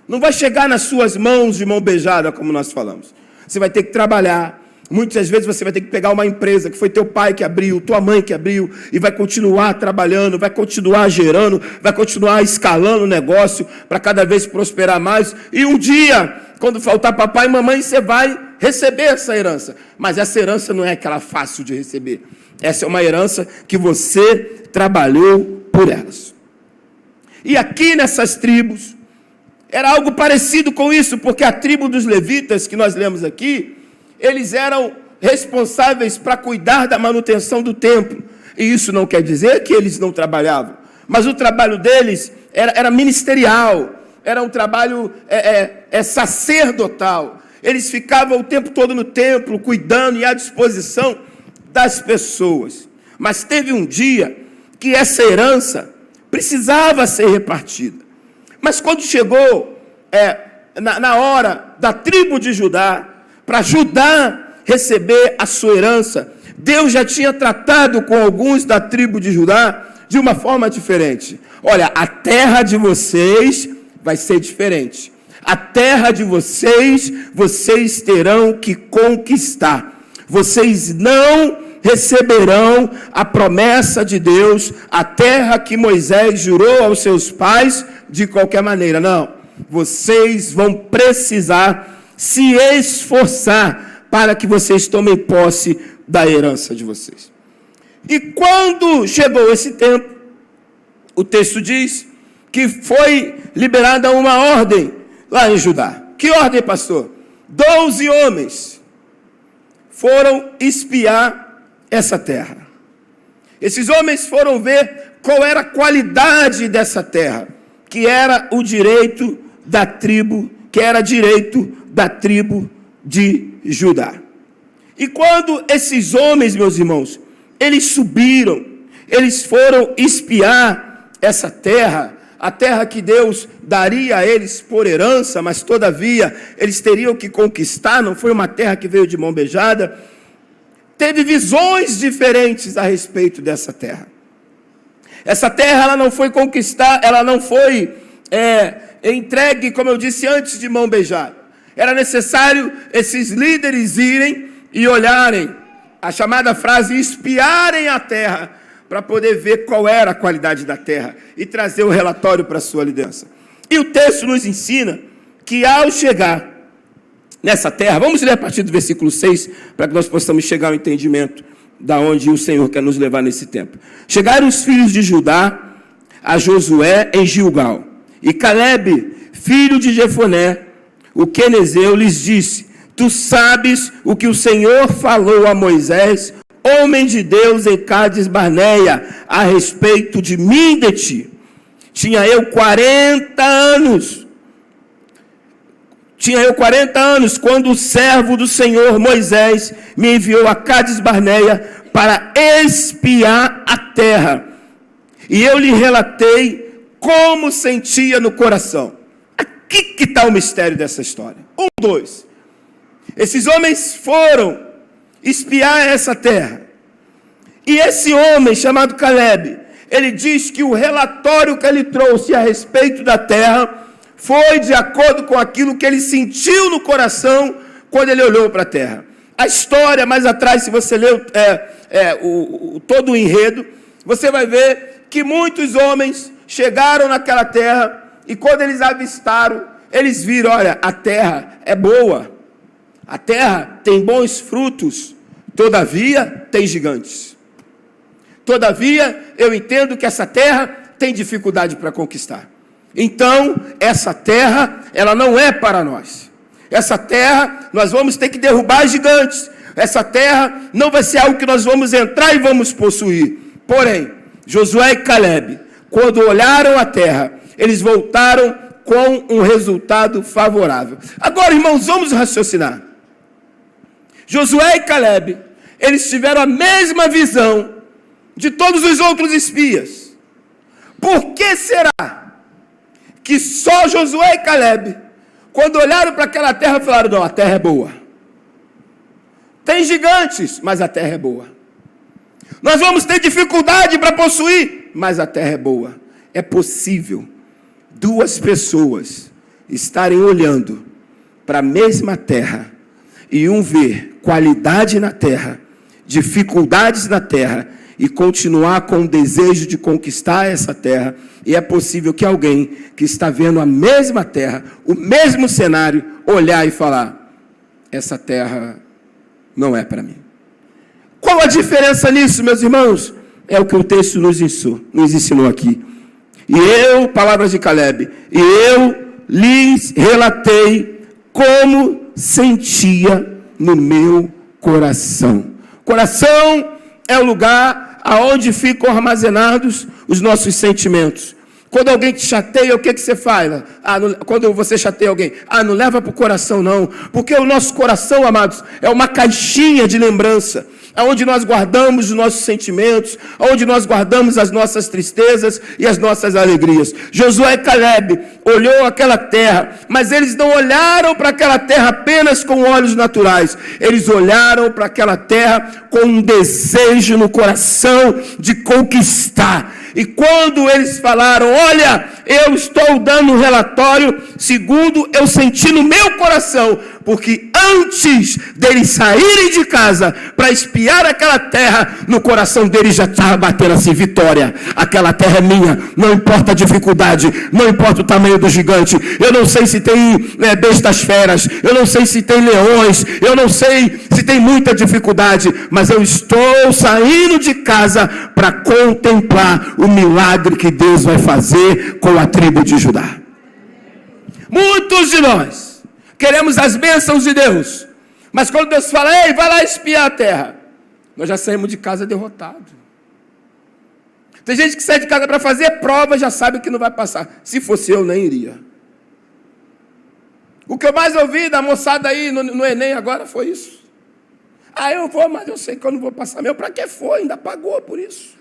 Não vai chegar nas suas mãos de mão beijada, como nós falamos. Você vai ter que trabalhar. Muitas vezes você vai ter que pegar uma empresa que foi teu pai que abriu, tua mãe que abriu, e vai continuar trabalhando, vai continuar gerando, vai continuar escalando o negócio para cada vez prosperar mais. E um dia, quando faltar papai e mamãe, você vai receber essa herança. Mas essa herança não é aquela fácil de receber. Essa é uma herança que você trabalhou por elas. E aqui nessas tribos, era algo parecido com isso, porque a tribo dos levitas, que nós lemos aqui, eles eram responsáveis para cuidar da manutenção do templo. E isso não quer dizer que eles não trabalhavam. Mas o trabalho deles era ministerial. Era um trabalho sacerdotal. Eles ficavam o tempo todo no templo, cuidando e à disposição das pessoas. Mas teve um dia que essa herança precisava ser repartida. Mas quando chegou na hora da tribo de Judá, para Judá receber a sua herança, Deus já tinha tratado com alguns da tribo de Judá de uma forma diferente. Olha, a terra de vocês vai ser diferente. A terra de vocês terão que conquistar. Vocês não receberão a promessa de Deus, a terra que Moisés jurou aos seus pais de qualquer maneira. Não, vocês vão precisar se esforçar para que vocês tomem posse da herança de vocês. E quando chegou esse tempo, o texto diz que foi liberada uma ordem lá em Judá. Que ordem, pastor? 12 homens foram espiar essa terra. Esses homens foram ver qual era a qualidade dessa terra que era direito da tribo de Judá. E quando esses homens, meus irmãos, eles subiram, eles foram espiar essa terra, a terra que Deus daria a eles por herança, mas todavia eles teriam que conquistar, não foi uma terra que veio de mão beijada. Teve visões diferentes a respeito dessa terra. Essa terra ela não foi conquistada, ela não foi entregue, como eu disse antes, de mão beijada. Era necessário esses líderes irem e olharem, a chamada frase, espiarem a terra, para poder ver qual era a qualidade da terra e trazer o relatório para a sua liderança. E o texto nos ensina que ao chegar nessa terra, vamos ler a partir do versículo 6, para que nós possamos chegar ao entendimento da onde o Senhor quer nos levar nesse tempo. Chegaram os filhos de Judá a Josué em Gilgal, e Calebe, filho de Jefoné, o quenezeu, lhes disse: tu sabes o que o Senhor falou a Moisés, homem de Deus, em Cádiz Barneia, a respeito de mim e de ti. Tinha eu 40 anos quando o servo do Senhor Moisés me enviou a Cádiz Barneia para espiar a terra. E eu lhe relatei como sentia no coração. Aqui que está o mistério dessa história. 2. Esses homens foram espiar essa terra. E esse homem chamado Calebe, ele diz que o relatório que ele trouxe a respeito da terra foi de acordo com aquilo que ele sentiu no coração quando ele olhou para a terra. A história mais atrás, se você ler todo o enredo, você vai ver que muitos homens chegaram naquela terra e quando eles avistaram, eles viram, olha, a terra é boa, a terra tem bons frutos, todavia tem gigantes. Todavia, eu entendo que essa terra tem dificuldade para conquistar. Então, essa terra, ela não é para nós. Essa terra, nós vamos ter que derrubar gigantes. Essa terra não vai ser algo que nós vamos entrar e vamos possuir. Porém, Josué e Calebe, quando olharam a terra, eles voltaram com um resultado favorável. Agora, irmãos, vamos raciocinar. Josué e Calebe, eles tiveram a mesma visão de todos os outros espias. Por que será que só Josué e Calebe, quando olharam para aquela terra, falaram: não, a terra é boa. Tem gigantes, mas a terra é boa. Nós vamos ter dificuldade para possuir, mas a terra é boa. É possível duas pessoas estarem olhando para a mesma terra e um ver qualidade na terra, dificuldades na terra, e continuar com o desejo de conquistar essa terra. E é possível que alguém que está vendo a mesma terra, o mesmo cenário, olhar e falar: essa terra não é para mim. Qual a diferença nisso, meus irmãos? É o que o texto nos ensinou aqui. E eu, palavras de Calebe, e eu lhes relatei como sentia no meu coração. Coração é o lugar aonde ficam armazenados os nossos sentimentos. Quando alguém te chateia, o que você faz? Quando você chateia alguém, não leva para o coração não, porque o nosso coração, amados, é uma caixinha de lembrança, onde nós guardamos os nossos sentimentos, onde nós guardamos as nossas tristezas e as nossas alegrias. Josué e Calebe olhou aquela terra, mas eles não olharam para aquela terra apenas com olhos naturais, eles olharam para aquela terra com um desejo no coração de conquistar. E quando eles falaram: olha, eu estou dando um relatório segundo eu senti no meu coração, porque antes deles saírem de casa para espiar aquela terra, no coração deles já estava batendo assim: vitória, aquela terra é minha, não importa a dificuldade, não importa o tamanho do gigante, eu não sei se tem bestas feras, eu não sei se tem leões, eu não sei se tem muita dificuldade, mas eu estou saindo de casa para contemplar o milagre que Deus vai fazer com a tribo de Judá. Muitos de nós queremos as bênçãos de Deus, mas quando Deus fala: ei, vai lá espiar a terra, nós já saímos de casa derrotados. Tem gente que sai de casa para fazer prova, já sabe que não vai passar. Se fosse eu, nem iria. O que eu mais ouvi da moçada aí no Enem agora foi isso. Eu vou, mas eu sei que eu não vou passar. Meu, para que foi? Ainda pagou por isso.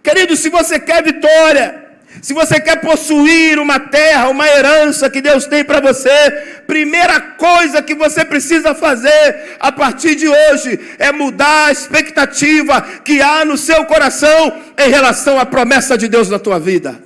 Querido, se você quer vitória, se você quer possuir uma terra, uma herança que Deus tem para você, primeira coisa que você precisa fazer a partir de hoje é mudar a expectativa que há no seu coração em relação à promessa de Deus na tua vida.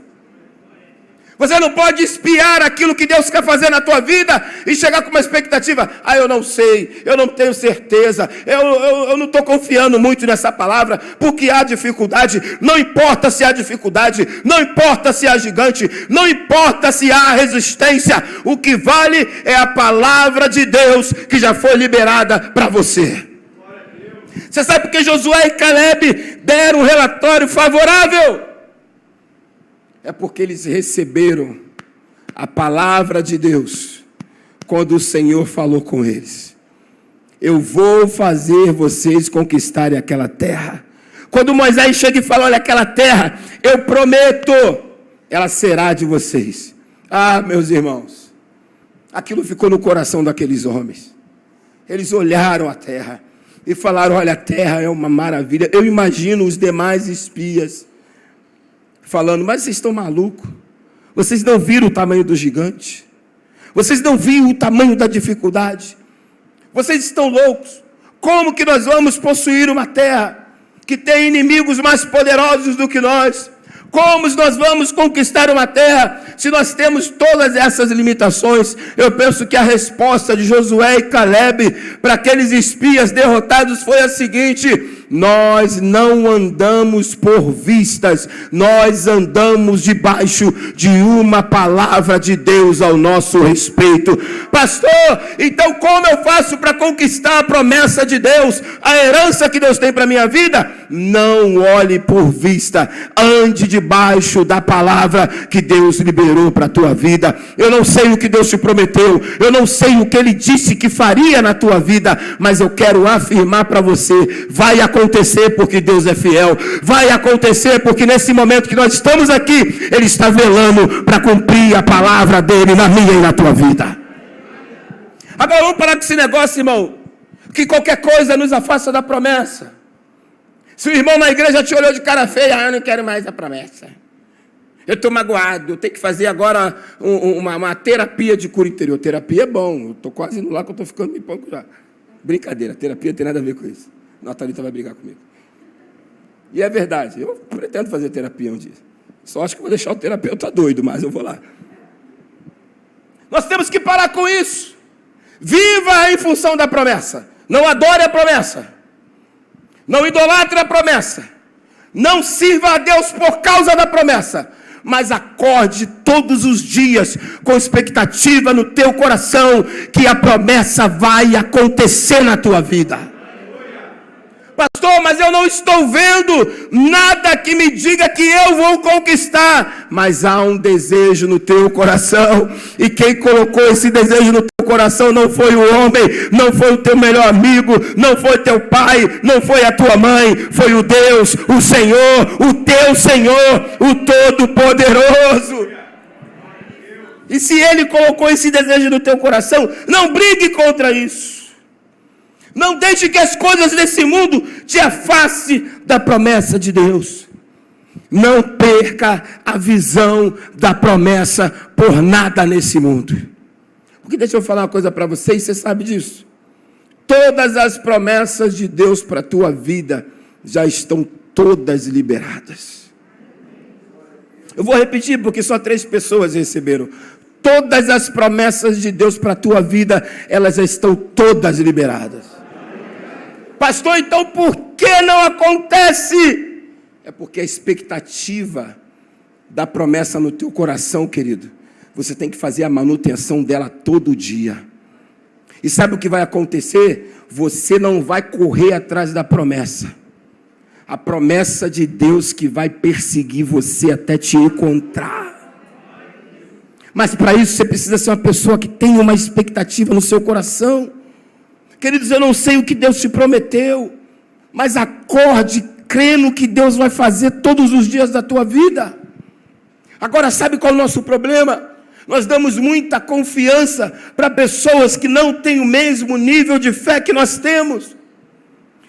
Você não pode espiar aquilo que Deus quer fazer na tua vida e chegar com uma expectativa. Eu não sei, eu não tenho certeza, eu não estou confiando muito nessa palavra, porque há dificuldade. Não importa se há dificuldade, não importa se há gigante, não importa se há resistência. O que vale é a palavra de Deus que já foi liberada para você. Você sabe por que Josué e Caleb deram um relatório favorável? É porque eles receberam a palavra de Deus quando o Senhor falou com eles. Eu vou fazer vocês conquistarem aquela terra. Quando Moisés chega e fala, olha, aquela terra, eu prometo, ela será de vocês. Meus irmãos, aquilo ficou no coração daqueles homens. Eles olharam a terra e falaram, olha, a terra é uma maravilha. Eu imagino os demais espias falando, mas vocês estão malucos? Vocês não viram o tamanho do gigante? Vocês não viram o tamanho da dificuldade? Vocês estão loucos? Como que nós vamos possuir uma terra que tem inimigos mais poderosos do que nós? Como nós vamos conquistar uma terra se nós temos todas essas limitações? Eu penso que a resposta de Josué e Caleb para aqueles espias derrotados foi a seguinte: nós não andamos por vistas, nós andamos debaixo de uma palavra de Deus ao nosso respeito. Pastor, então como eu faço para conquistar a promessa de Deus, a herança que Deus tem para a minha vida? Não olhe por vista, ande debaixo da palavra que Deus liberou para a tua vida. Eu não sei o que Deus te prometeu, eu não sei o que Ele disse que faria na tua vida, mas eu quero afirmar para você, vai acontecer porque Deus é fiel, vai acontecer porque nesse momento que nós estamos aqui, Ele está velando para cumprir a palavra dEle na minha e na tua vida. Agora vamos parar com esse negócio, irmão, que qualquer coisa nos afasta da promessa. Se o irmão na igreja te olhou de cara feia, eu não quero mais a promessa, eu estou magoado, eu tenho que fazer agora uma terapia de cura interior. Terapia é bom, eu estou quase indo lá que eu estou ficando me pouco já. Brincadeira, terapia não tem nada a ver com isso. Natalita vai brigar comigo. E é verdade, eu pretendo fazer terapia um dia. Só acho que vou deixar o terapeuta doido, mas eu vou lá. Nós temos que parar com isso. Viva em função da promessa. Não adore a promessa. Não idolatre a promessa. Não sirva a Deus por causa da promessa. Mas acorde todos os dias com expectativa no teu coração que a promessa vai acontecer na tua vida. Pastor, mas eu não estou vendo nada que me diga que eu vou conquistar. Mas há um desejo no teu coração. E quem colocou esse desejo no teu coração não foi o homem, não foi o teu melhor amigo, não foi teu pai, não foi a tua mãe. Foi o Deus, o Senhor, o teu Senhor, o Todo-Poderoso. E se Ele colocou esse desejo no teu coração, não brigue contra isso. Não deixe que as coisas desse mundo te afaste da promessa de Deus. Não perca a visão da promessa por nada nesse mundo. Porque deixa eu falar uma coisa para vocês, você sabe disso. Todas as promessas de Deus para a tua vida já estão todas liberadas. Eu vou repetir porque só 3 pessoas receberam. Todas as promessas de Deus para a tua vida, elas já estão todas liberadas. Pastor, então por que não acontece? É porque a expectativa da promessa no teu coração, querido, você tem que fazer a manutenção dela todo dia. E sabe o que vai acontecer? Você não vai correr atrás da promessa. A promessa de Deus que vai perseguir você até te encontrar. Mas para isso você precisa ser uma pessoa que tem uma expectativa no seu coração. Queridos, eu não sei o que Deus te prometeu, mas acorde crê no que Deus vai fazer todos os dias da tua vida. Agora, sabe qual é o nosso problema? Nós damos muita confiança para pessoas que não têm o mesmo nível de fé que nós temos.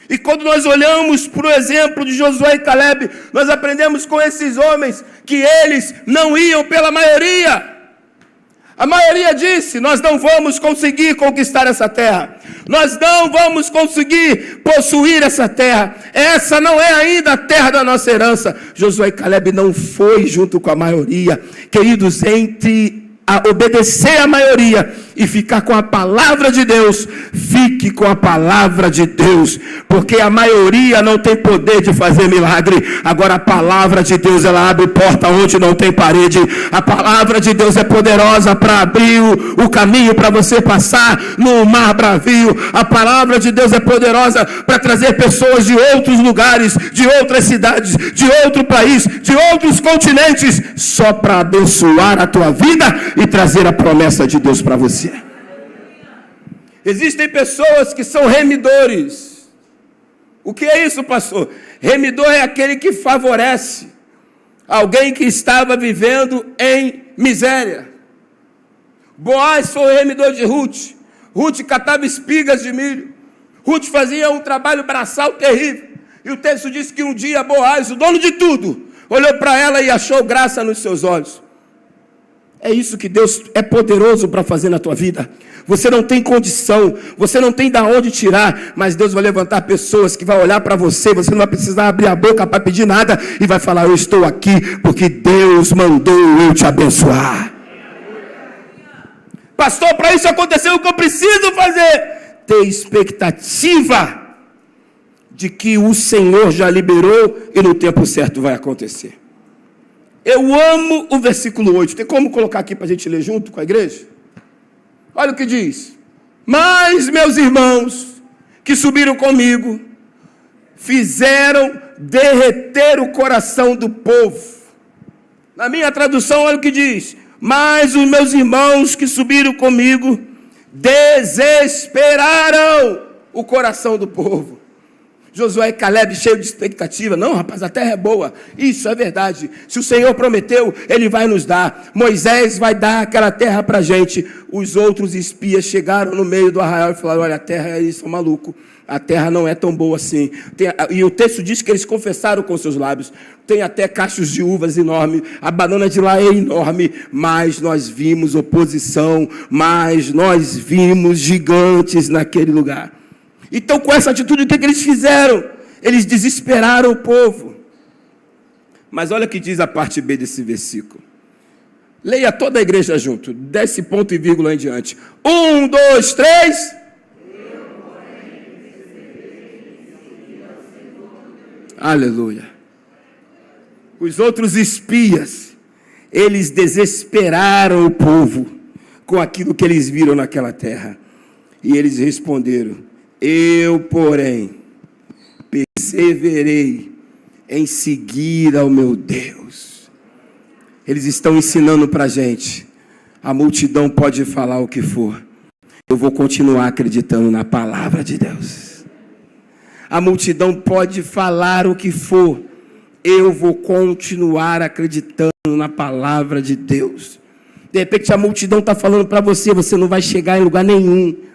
E quando nós olhamos para o exemplo de Josué e Caleb, nós aprendemos com esses homens que eles não iam pela maioria. A maioria disse: nós não vamos conseguir conquistar essa terra. Nós não vamos conseguir possuir essa terra. Essa não é ainda a terra da nossa herança. Josué e Caleb não foi junto com a maioria. Queridos, entre obedecer a maioria e ficar com a palavra de Deus, fique com a palavra de Deus, porque a maioria não tem poder de fazer milagre. Agora a palavra de Deus, ela abre porta onde não tem parede. A palavra de Deus é poderosa para abrir o caminho para você passar no mar bravio. A palavra de Deus é poderosa para trazer pessoas de outros lugares, de outras cidades, de outro país, de outros continentes, só para abençoar a tua vida e trazer a promessa de Deus para você. Existem pessoas que são remidores. O que é isso, pastor? Remidor é aquele que favorece alguém que estava vivendo em miséria. Boaz foi o remidor de Ruth. Ruth catava espigas de milho. Ruth fazia um trabalho braçal terrível. E o texto diz que um dia Boaz, o dono de tudo, olhou para ela e achou graça nos seus olhos. É isso que Deus é poderoso para fazer na tua vida. Você não tem condição, você não tem de onde tirar, mas Deus vai levantar pessoas que vão olhar para você, você não vai precisar abrir a boca para pedir nada, e vai falar: eu estou aqui porque Deus mandou eu te abençoar. Pastor, para isso acontecer, o que eu preciso fazer? Ter expectativa de que o Senhor já liberou e no tempo certo vai acontecer. Eu amo o versículo 8. Tem como colocar aqui para a gente ler junto com a igreja? Olha o que diz: mas meus irmãos que subiram comigo fizeram derreter o coração do povo. Na minha tradução, olha o que diz: mas os meus irmãos que subiram comigo desesperaram o coração do povo. Josué e Caleb cheio de expectativa. Não, rapaz, a terra é boa. Isso é verdade. Se o Senhor prometeu, Ele vai nos dar. Moisés vai dar aquela terra para a gente. Os outros espias chegaram no meio do arraial e falaram: olha, a terra, eles são malucos. A terra não é tão boa assim. E o texto diz que eles confessaram com seus lábios. Tem até cachos de uvas enormes. A banana de lá é enorme. Mas nós vimos oposição. Mas nós vimos gigantes naquele lugar. Então, com essa atitude, o que eles fizeram? Eles desesperaram o povo. Mas olha o que diz a parte B desse versículo. Leia toda a igreja junto, desse ponto e vírgula em diante. 1, 2, 3. Aleluia. Os outros espias, eles desesperaram o povo com aquilo que eles viram naquela terra. E eles responderam: eu, porém, perseverei em seguir ao meu Deus. Eles estão ensinando para a gente: a multidão pode falar o que for, eu vou continuar acreditando na palavra de Deus. A multidão pode falar o que for, eu vou continuar acreditando na palavra de Deus. De repente a multidão está falando para você: você não vai chegar em lugar nenhum.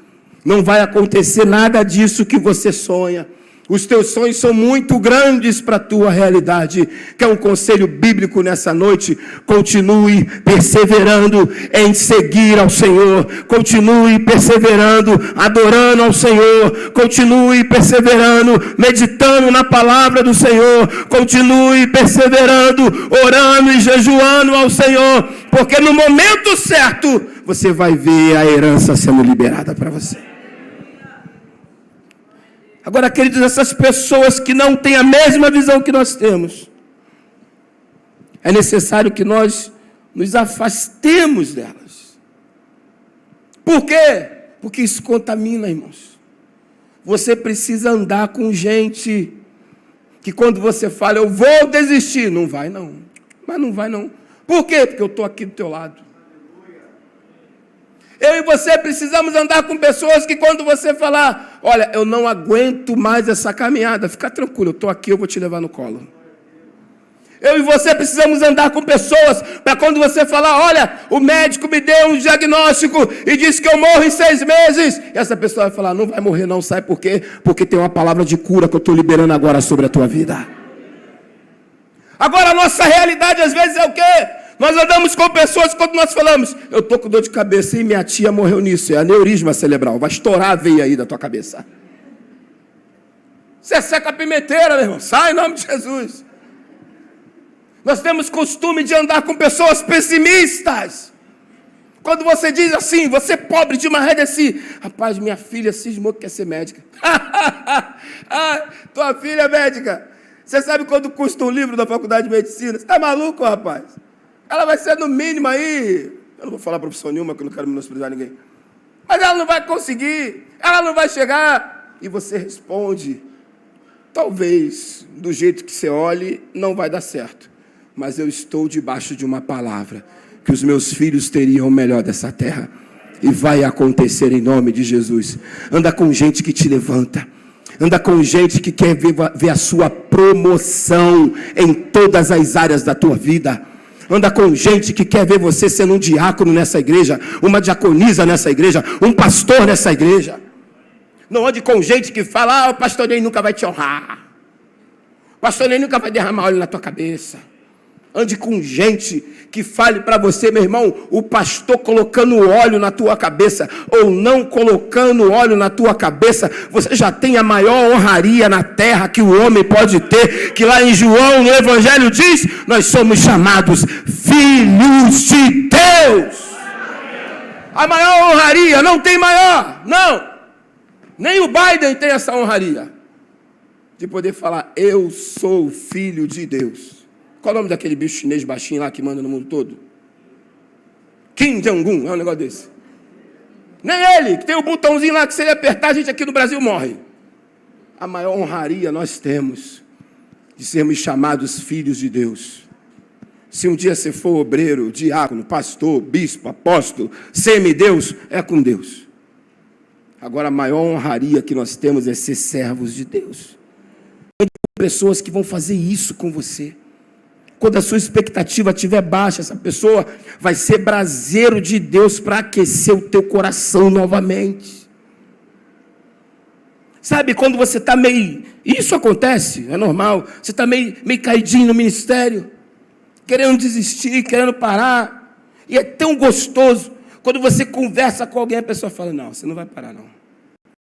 Não vai acontecer nada disso que você sonha. Os teus sonhos são muito grandes para a tua realidade. Quer um conselho bíblico nessa noite? Continue perseverando em seguir ao Senhor. Continue perseverando, adorando ao Senhor. Continue perseverando, meditando na palavra do Senhor. Continue perseverando, orando e jejuando ao Senhor. Porque no momento certo, você vai ver a herança sendo liberada para você. Agora, queridos, essas pessoas que não têm a mesma visão que nós temos, é necessário que nós nos afastemos delas. Por quê? Porque isso contamina, irmãos. Você precisa andar com gente que quando você fala: eu vou desistir, não vai não. Mas não vai não. Por quê? Porque eu estou aqui do teu lado. Eu e você precisamos andar com pessoas que quando você falar, olha, eu não aguento mais essa caminhada, fica tranquilo, eu estou aqui, eu vou te levar no colo. Eu e você precisamos andar com pessoas para quando você falar, olha, o médico me deu um diagnóstico e disse que eu morro em 6 meses. E essa pessoa vai falar, não vai morrer não, sabe por quê? Porque tem uma palavra de cura que eu estou liberando agora sobre a tua vida. Agora a nossa realidade às vezes é o quê? Nós andamos com pessoas quando nós falamos, eu estou com dor de cabeça e minha tia morreu nisso, é aneurisma cerebral, vai estourar a veia aí da tua cabeça. Você seca a pimenteira, meu irmão, sai em nome de Jesus. Nós temos costume de andar com pessoas pessimistas. Quando você diz assim, você pobre de uma rede assim, rapaz, minha filha cismou que quer ser médica. Tua filha é médica. Você sabe quanto custa um livro da faculdade de medicina? Você está maluco, rapaz? Ela vai ser no mínimo aí, eu não vou falar profissão nenhuma, que eu não quero menosprezar ninguém. Mas ela não vai conseguir, ela não vai chegar. E você responde, talvez, do jeito que você olhe, não vai dar certo. Mas eu estou debaixo de uma palavra, que os meus filhos teriam o melhor dessa terra. E vai acontecer em nome de Jesus. Anda com gente que te levanta. Anda com gente que quer ver a sua promoção em todas as áreas da tua vida. Anda com gente que quer ver você sendo um diácono nessa igreja, uma diaconisa nessa igreja, um pastor nessa igreja. Não ande com gente que fala, o pastor Ney nunca vai te honrar. O pastor Ney nunca vai derramar óleo na tua cabeça. Ande com gente que fale para você, meu irmão, o pastor colocando óleo na tua cabeça ou não colocando óleo na tua cabeça, você já tem a maior honraria na terra que o homem pode ter, que lá em João, no Evangelho diz, nós somos chamados filhos de Deus. A maior honraria, não tem maior, não. Nem o Biden tem essa honraria de poder falar, eu sou filho de Deus. Qual é o nome daquele bicho chinês baixinho lá que manda no mundo todo? Kim Jong-un, é um negócio desse. Nem ele, que tem o botãozinho lá que se ele apertar, a gente aqui no Brasil morre. A maior honraria nós temos de sermos chamados filhos de Deus. Se um dia você for obreiro, diácono, pastor, bispo, apóstolo, semideus, é com Deus. Agora a maior honraria que nós temos é ser servos de Deus. Tem pessoas que vão fazer isso com você. Quando a sua expectativa estiver baixa, essa pessoa vai ser braseiro de Deus para aquecer o teu coração novamente. Sabe, quando você está meio... Isso acontece, é normal. Você está meio caidinho no ministério, querendo desistir, querendo parar. E é tão gostoso. Quando você conversa com alguém, a pessoa fala, não, você não vai parar não.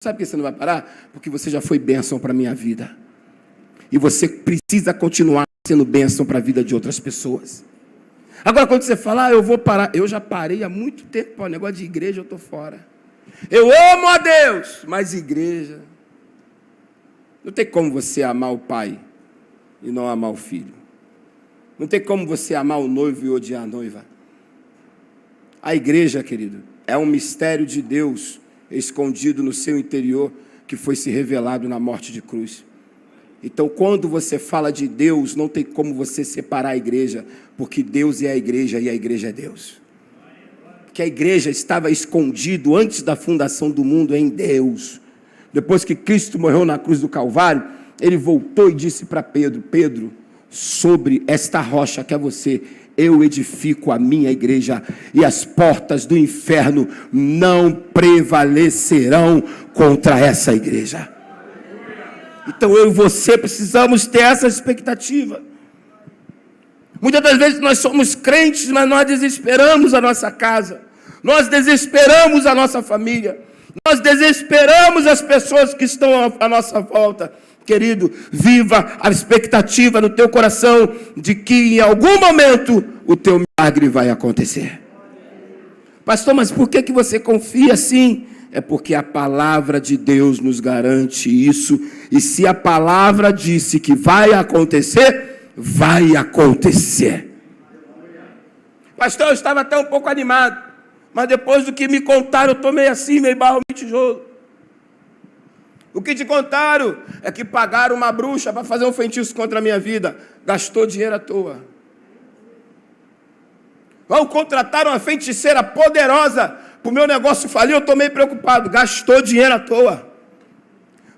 Sabe por que você não vai parar? Porque você já foi bênção para a minha vida. E você precisa continuar sendo bênção para a vida de outras pessoas. Agora, quando você fala, eu vou parar. Eu já parei há muito tempo, o negócio de igreja eu estou fora. Eu amo a Deus, mas igreja... Não tem como você amar o pai e não amar o filho. Não tem como você amar o noivo e odiar a noiva. A igreja, querido, é um mistério de Deus escondido no seu interior que foi se revelado na morte de cruz. Então, quando você fala de Deus, não tem como você separar a igreja, porque Deus é a igreja e a igreja é Deus. Que a igreja estava escondido antes da fundação do mundo em Deus. Depois que Cristo morreu na cruz do Calvário, ele voltou e disse para Pedro, Pedro, sobre esta rocha que é você, eu edifico a minha igreja e as portas do inferno não prevalecerão contra essa igreja. Então eu e você precisamos ter essa expectativa. Muitas das vezes nós somos crentes, mas nós desesperamos a nossa casa, nós desesperamos a nossa família, nós desesperamos as pessoas que estão à nossa volta. Querido, viva a expectativa no teu coração de que em algum momento o teu milagre vai acontecer. Pastor, mas por que você confia assim? É porque a palavra de Deus nos garante isso. E se a palavra disse que vai acontecer, vai acontecer. Pastor, eu estava até um pouco animado, mas depois do que me contaram, eu tomei assim, meio barro, meio tijolo. O que te contaram é que pagaram uma bruxa para fazer um feitiço contra a minha vida. Gastou dinheiro à toa. Ou contrataram uma feiticeira poderosa o meu negócio faliu, eu estou meio preocupado. Gastou dinheiro à toa.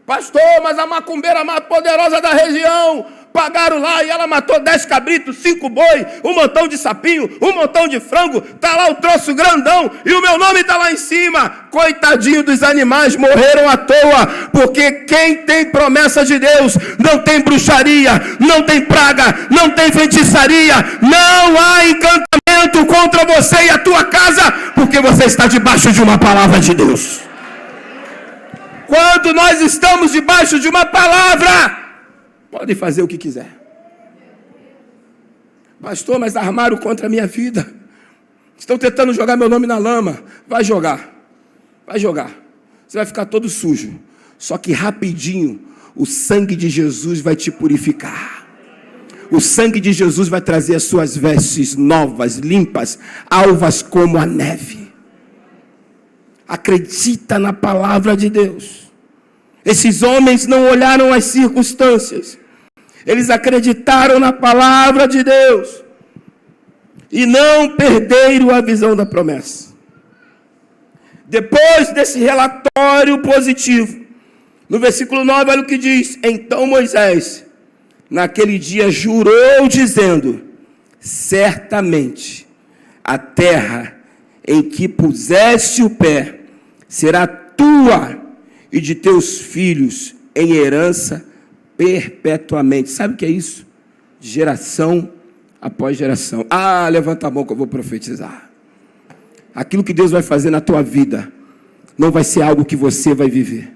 Pastor, mas a macumbeira mais poderosa da região, pagaram lá e ela matou 10 cabritos, 5 boi, um montão de sapinho, um montão de frango, está lá o troço grandão e o meu nome está lá em cima. Coitadinho dos animais, morreram à toa, porque quem tem promessa de Deus, não tem bruxaria, não tem praga, não tem feitiçaria, não há encantamento contra você e a tua casa, porque você está debaixo de uma palavra de Deus. Quando nós estamos debaixo de uma palavra, pode fazer o que quiser. Pastor, mas armaram contra a minha vida. Estão tentando jogar meu nome na lama. Vai jogar. Vai jogar. Você vai ficar todo sujo. Só que rapidinho, o sangue de Jesus vai te purificar. O sangue de Jesus vai trazer as suas vestes novas, limpas, alvas como a neve. Acredita na palavra de Deus. Esses homens não olharam as circunstâncias. Eles acreditaram na palavra de Deus. E não perderam a visão da promessa. Depois desse relatório positivo, no versículo 9, olha o que diz. Então Moisés, naquele dia, jurou dizendo: certamente a terra em que puseste o pé será tua e de teus filhos em herança perpetuamente. Sabe o que é isso? Geração após geração. Ah, levanta a mão que eu vou profetizar. Aquilo que Deus vai fazer na tua vida não vai ser algo que você vai viver.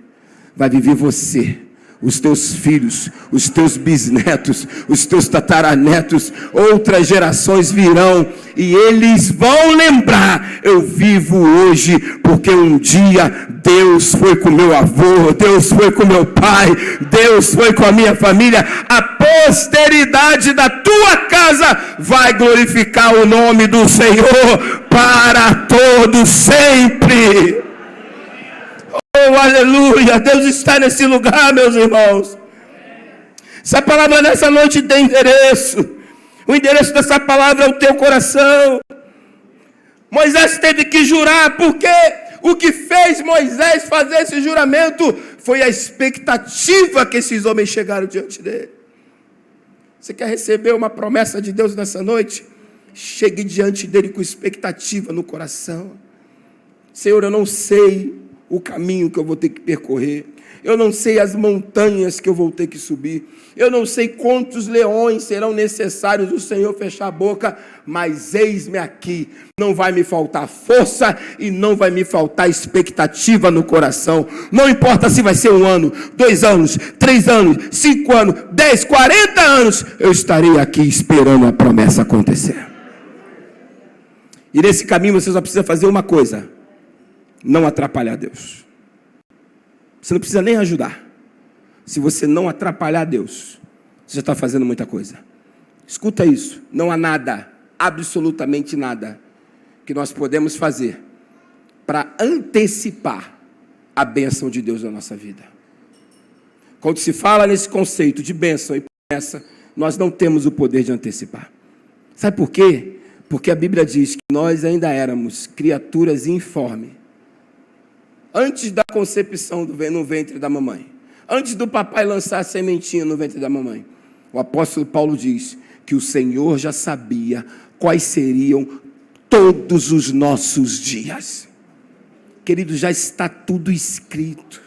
Vai viver você, os teus filhos, os teus bisnetos, os teus tataranetos, outras gerações virão e eles vão lembrar: eu vivo hoje porque um dia Deus foi com meu avô, Deus foi com meu pai, Deus foi com a minha família. A posteridade da tua casa vai glorificar o nome do Senhor para todo sempre. Oh, aleluia, Deus está nesse lugar, meus irmãos. Essa palavra nessa noite tem endereço. O endereço dessa palavra é o teu coração. Moisés teve que jurar, porque o que fez Moisés fazer esse juramento foi a expectativa que esses homens chegaram diante dele. Você quer receber uma promessa de Deus nessa noite? Chegue diante dele com expectativa no coração. Senhor, eu não sei o caminho que eu vou ter que percorrer. Eu não sei as montanhas que eu vou ter que subir. Eu não sei quantos leões serão necessários o Senhor fechar a boca, mas eis-me aqui. Não vai me faltar força e não vai me faltar expectativa no coração. Não importa se vai ser 1 ano, 2 anos, 3 anos, 5 anos, 10, 40 anos, eu estarei aqui esperando a promessa acontecer. E nesse caminho você só precisa fazer uma coisa: não atrapalhar Deus. Você não precisa nem ajudar. Se você não atrapalhar Deus, você já está fazendo muita coisa. Escuta isso. Não há nada, absolutamente nada, que nós podemos fazer para antecipar a bênção de Deus na nossa vida. Quando se fala nesse conceito de bênção e promessa, nós não temos o poder de antecipar. Sabe por quê? Porque a Bíblia diz que nós ainda éramos criaturas informes. Antes da concepção no ventre da mamãe, antes do papai lançar a sementinha no ventre da mamãe, o apóstolo Paulo diz que o Senhor já sabia quais seriam todos os nossos dias. Querido, já está tudo escrito.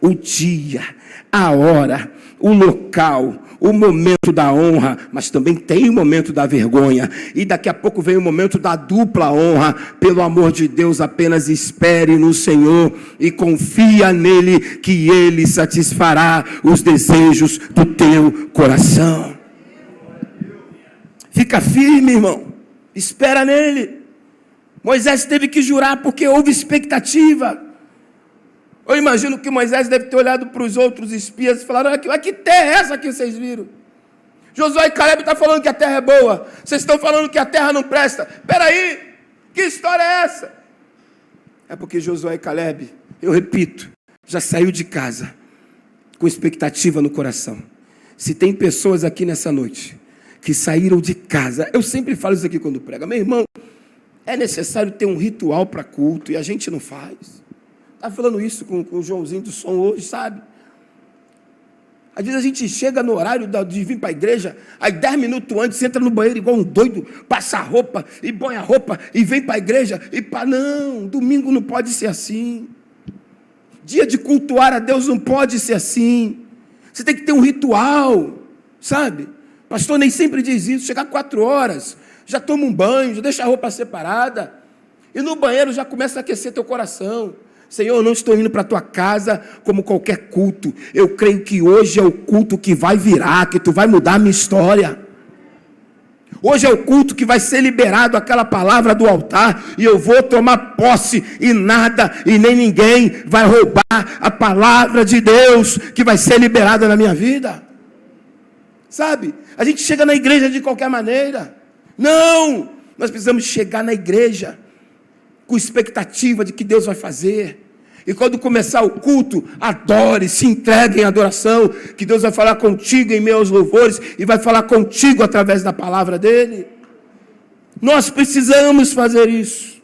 O dia, a hora, o local, o momento da honra, mas também tem o momento da vergonha, e daqui a pouco vem o momento da dupla honra. Pelo amor de Deus, apenas espere no Senhor e confia nele, que ele satisfará os desejos do teu coração. Fica firme, irmão, espera nele. Moisés teve que jurar porque houve expectativa. Eu imagino que Moisés deve ter olhado para os outros espias e falaram: que terra é essa que vocês viram? Josué e Caleb estão falando que a terra é boa, vocês estão falando que a terra não presta. Espera aí, que história é essa? É porque Josué e Caleb, eu repito, já saiu de casa com expectativa no coração. Se tem pessoas aqui nessa noite que saíram de casa, eu sempre falo isso aqui quando prego: meu irmão, É necessário ter um ritual para culto e a gente não faz. Estava falando isso com o Joãozinho do som hoje, sabe? Às vezes a gente chega no horário de vir para a igreja, aí 10 minutos antes entra no banheiro igual um doido, passa a roupa e põe a roupa e vem para a igreja não, domingo não pode ser assim. Dia de cultuar a Deus não pode ser assim. Você tem que ter um ritual, sabe? Pastor nem sempre diz isso. Chegar 4 horas, já toma um banho, já deixa a roupa separada, e no banheiro já começa a aquecer teu coração. Senhor, eu não estou indo para a tua casa como qualquer culto. Eu creio que hoje é o culto que vai virar, que tu vai mudar a minha história. Hoje é o culto que vai ser liberado aquela palavra do altar, e eu vou tomar posse, e nada e nem ninguém vai roubar a palavra de Deus que vai ser liberada na minha vida. Sabe? A gente chega na igreja de qualquer maneira. Não! Nós precisamos chegar na igreja com expectativa de que Deus vai fazer. E quando começar o culto, adore, se entregue em adoração, que Deus vai falar contigo em meio aos louvores, e vai falar contigo através da palavra dele. Nós precisamos fazer isso.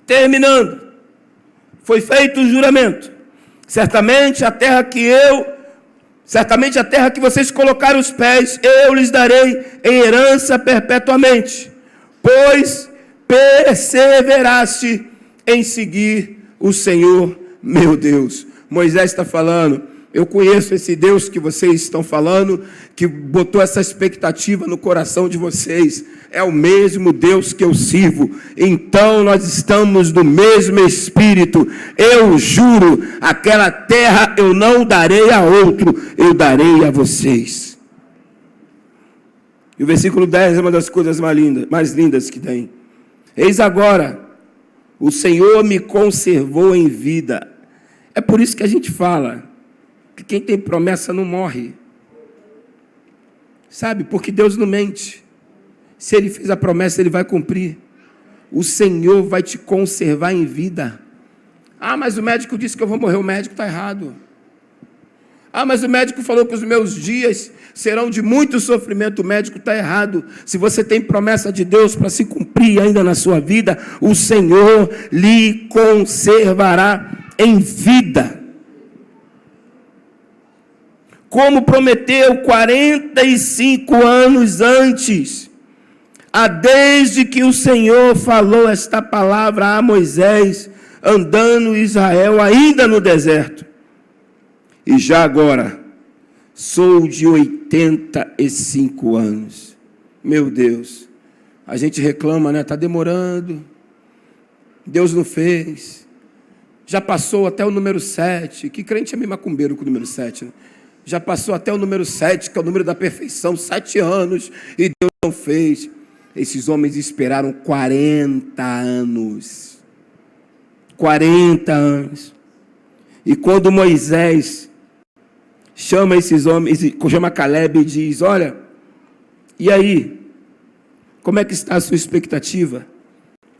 Terminando, foi feito o juramento. Certamente a terra que vocês colocaram os pés, eu lhes darei em herança perpetuamente, pois perseveraste em seguir o Senhor meu Deus. Moisés está falando, eu conheço esse Deus que vocês estão falando, que botou essa expectativa no coração de vocês. É o mesmo Deus que eu sirvo. Então nós estamos no mesmo espírito. Eu juro, aquela terra eu não darei a outro, eu darei a vocês. E o versículo 10 é uma das coisas mais lindas que tem. Eis agora, o Senhor me conservou em vida. É por isso que a gente fala que quem tem promessa não morre. Sabe? Porque Deus não mente. Se Ele fez a promessa, Ele vai cumprir. O Senhor vai te conservar em vida. Ah, mas o médico disse que eu vou morrer. O médico está errado. Ah, mas o médico falou que os meus dias serão de muito sofrimento. O médico está errado. Se você tem promessa de Deus para se cumprir ainda na sua vida, o Senhor lhe conservará em vida. Como prometeu 45 anos antes, desde que o Senhor falou esta palavra a Moisés, andando Israel ainda no deserto. E já agora, sou de 85 anos. Meu Deus, a gente reclama, né? Está demorando, Deus não fez. Já passou até o número 7, que crente é meio macumbeiro com o número 7, né? Já passou até o número 7, que é o número da perfeição, 7 anos, e Deus não fez. Esses homens esperaram 40 anos. 40 anos. E quando Moisés chama esses homens, chama Caleb e diz, olha, e aí? Como é que está a sua expectativa?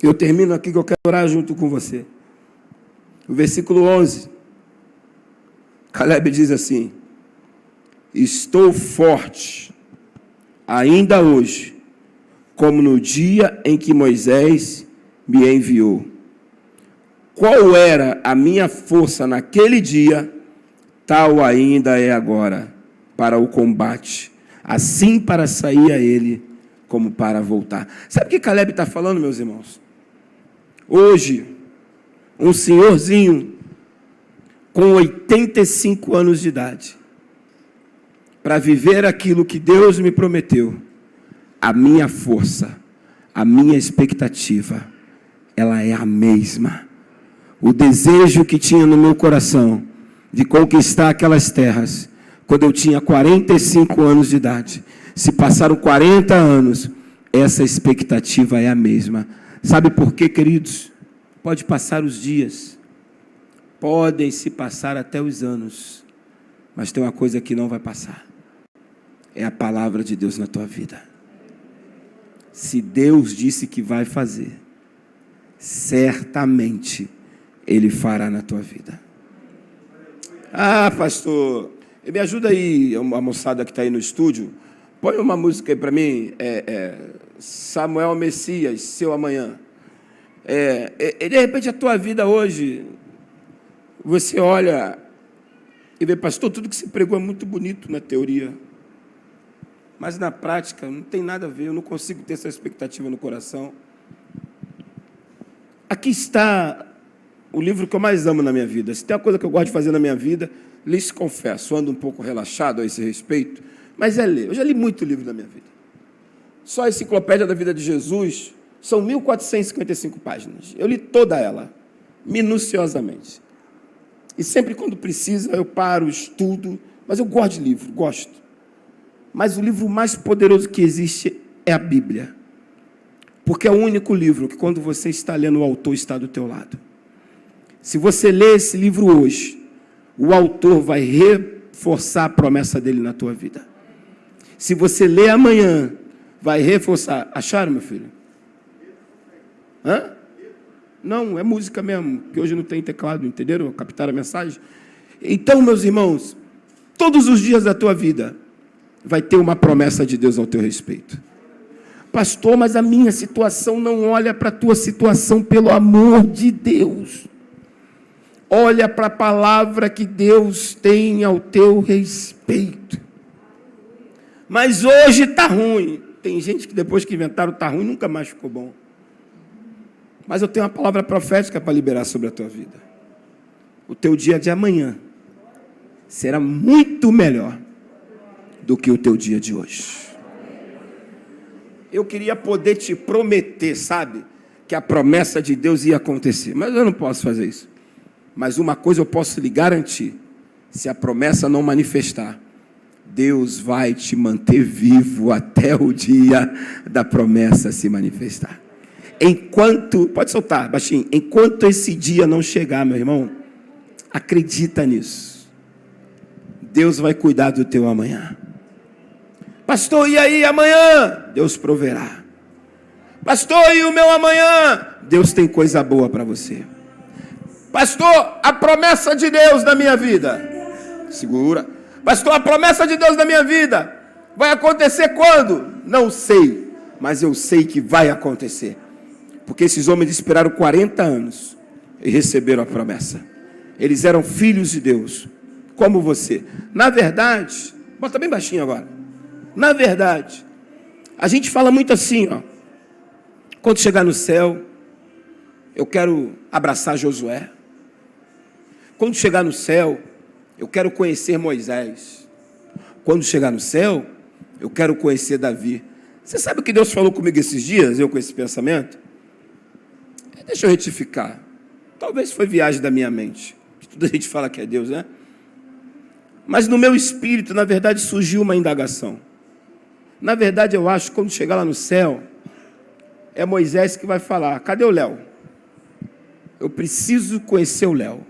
Eu termino aqui que eu quero orar junto com você. O versículo 11. Caleb diz assim, estou forte, ainda hoje, como no dia em que Moisés me enviou. Qual era a minha força naquele dia, tal ainda é agora, para o combate, assim para sair a ele, como para voltar. Sabe o que Caleb está falando, meus irmãos? Hoje, um senhorzinho, com 85 anos de idade, para viver aquilo que Deus me prometeu, a minha força, a minha expectativa, ela é a mesma. O desejo que tinha no meu coração de conquistar aquelas terras, quando eu tinha 45 anos de idade, se passaram 40 anos, essa expectativa é a mesma. Sabe por quê, queridos? Pode passar os dias, podem se passar até os anos, mas tem uma coisa que não vai passar, é a palavra de Deus na tua vida. Se Deus disse que vai fazer, certamente Ele fará na tua vida. Ah, pastor, me ajuda aí, a moçada que está aí no estúdio, Põe uma música aí para mim, Samuel Messias, Seu Amanhã. E de repente a tua vida hoje, você olha e vê, pastor, tudo que se pregou é muito bonito na teoria, mas na prática não tem nada a ver, eu não consigo ter essa expectativa no coração. Aqui está o livro que eu mais amo na minha vida. Se tem uma coisa que eu gosto de fazer na minha vida, lhes confesso, ando um pouco relaxado a esse respeito, mas é ler. Eu já li muito livro na minha vida. Só a Enciclopédia da Vida de Jesus são 1.455 páginas. Eu li toda ela, minuciosamente. E sempre quando precisa, eu paro, estudo, mas eu gosto de livro, gosto. Mas o livro mais poderoso que existe é a Bíblia. Porque é o único livro que, quando você está lendo, o autor está do teu lado. Se você ler esse livro hoje, o autor vai reforçar a promessa dele na tua vida. Se você ler amanhã, vai reforçar. Acharam, meu filho? Hã? Não, é música mesmo, que hoje não tem teclado, entenderam? Captaram a mensagem? Então, meus irmãos, todos os dias da tua vida vai ter uma promessa de Deus ao teu respeito. Pastor, mas a minha situação não olha para a tua situação, pelo amor de Deus. Olha para a palavra que Deus tem ao teu respeito. Mas hoje está ruim. Tem gente que depois que inventaram está ruim, nunca mais ficou bom. Mas eu tenho uma palavra profética para liberar sobre a tua vida. O teu dia de amanhã será muito melhor do que o teu dia de hoje. Eu queria poder te prometer, sabe, que a promessa de Deus ia acontecer, mas eu não posso fazer isso. Mas uma coisa eu posso lhe garantir: se a promessa não manifestar, Deus vai te manter vivo até o dia da promessa se manifestar. Enquanto, pode soltar, baixinho, enquanto esse dia não chegar, meu irmão, acredita nisso. Deus vai cuidar do teu amanhã. Pastor, e aí amanhã? Deus proverá. Pastor, e o meu amanhã? Deus tem coisa boa para você. Pastor, a promessa de Deus na minha vida. Segura. Pastor, a promessa de Deus na minha vida vai acontecer quando? Não sei, mas eu sei que vai acontecer. Porque esses homens esperaram 40 anos e receberam a promessa. Eles eram filhos de Deus, como você. Na verdade, bota bem baixinho agora. Na verdade, a gente fala muito assim, ó. Quando chegar no céu, eu quero abraçar Josué. Quando chegar no céu, eu quero conhecer Moisés. Quando chegar no céu, eu quero conhecer Davi. Você sabe o que Deus falou comigo esses dias, eu com esse pensamento? Deixa eu retificar. Talvez foi viagem da minha mente. Tudo a gente fala que é Deus, né? Mas no meu espírito, na verdade, surgiu uma indagação. Na verdade, eu acho que quando chegar lá no céu, é Moisés que vai falar: cadê o Léo? Eu preciso conhecer o Léo.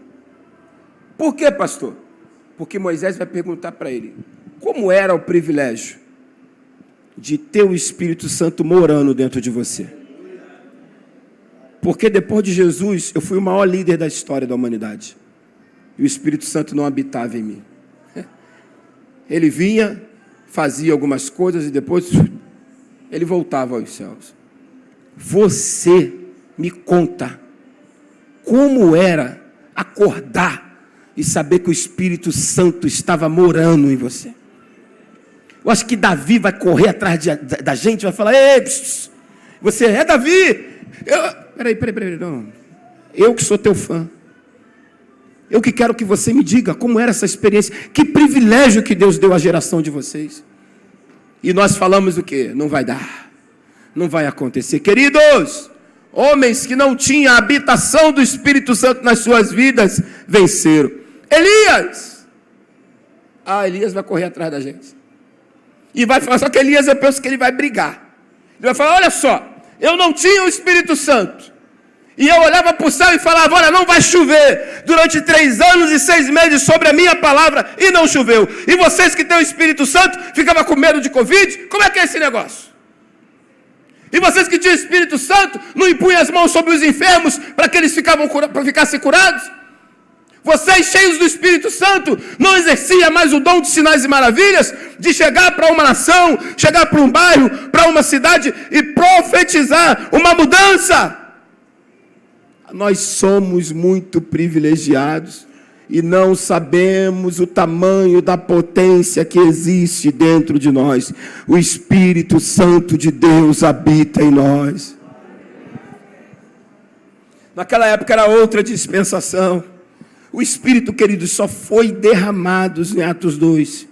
Por quê, pastor? Porque Moisés vai perguntar para ele: como era o privilégio de ter o Espírito Santo morando dentro de você? Porque depois de Jesus, eu fui o maior líder da história da humanidade. E o Espírito Santo não habitava em mim. Ele vinha, fazia algumas coisas e depois ele voltava aos céus. Você me conta como era acordar e saber que o Espírito Santo estava morando em você. Eu acho que Davi vai correr atrás da gente, vai falar: ei, você é Davi? Peraí, não. Eu que sou teu fã. Eu que quero que você me diga como era essa experiência. Que privilégio que Deus deu à geração de vocês. E nós falamos o quê? Não vai dar. Não vai acontecer. Queridos, homens que não tinham a habitação do Espírito Santo nas suas vidas, venceram. Elias. Elias vai correr atrás da gente. E vai falar, só que Elias, eu penso que ele vai brigar. Ele vai falar: olha só, eu não tinha o Espírito Santo. E eu olhava para o céu e falava: olha, não vai chover durante 3 anos e 6 meses sobre a minha palavra, e não choveu. E vocês que têm o Espírito Santo ficavam com medo de Covid? Como é que é esse negócio? E vocês que tinham o Espírito Santo não impunham as mãos sobre os enfermos para que eles ficassem curados? Vocês, cheios do Espírito Santo, não exerciam mais o dom de sinais e maravilhas, de chegar para uma nação, chegar para um bairro, para uma cidade e profetizar uma mudança. Nós somos muito privilegiados e não sabemos o tamanho da potência que existe dentro de nós. O Espírito Santo de Deus habita em nós. Naquela época era outra dispensação. O Espírito, querido, só foi derramado em Atos 2,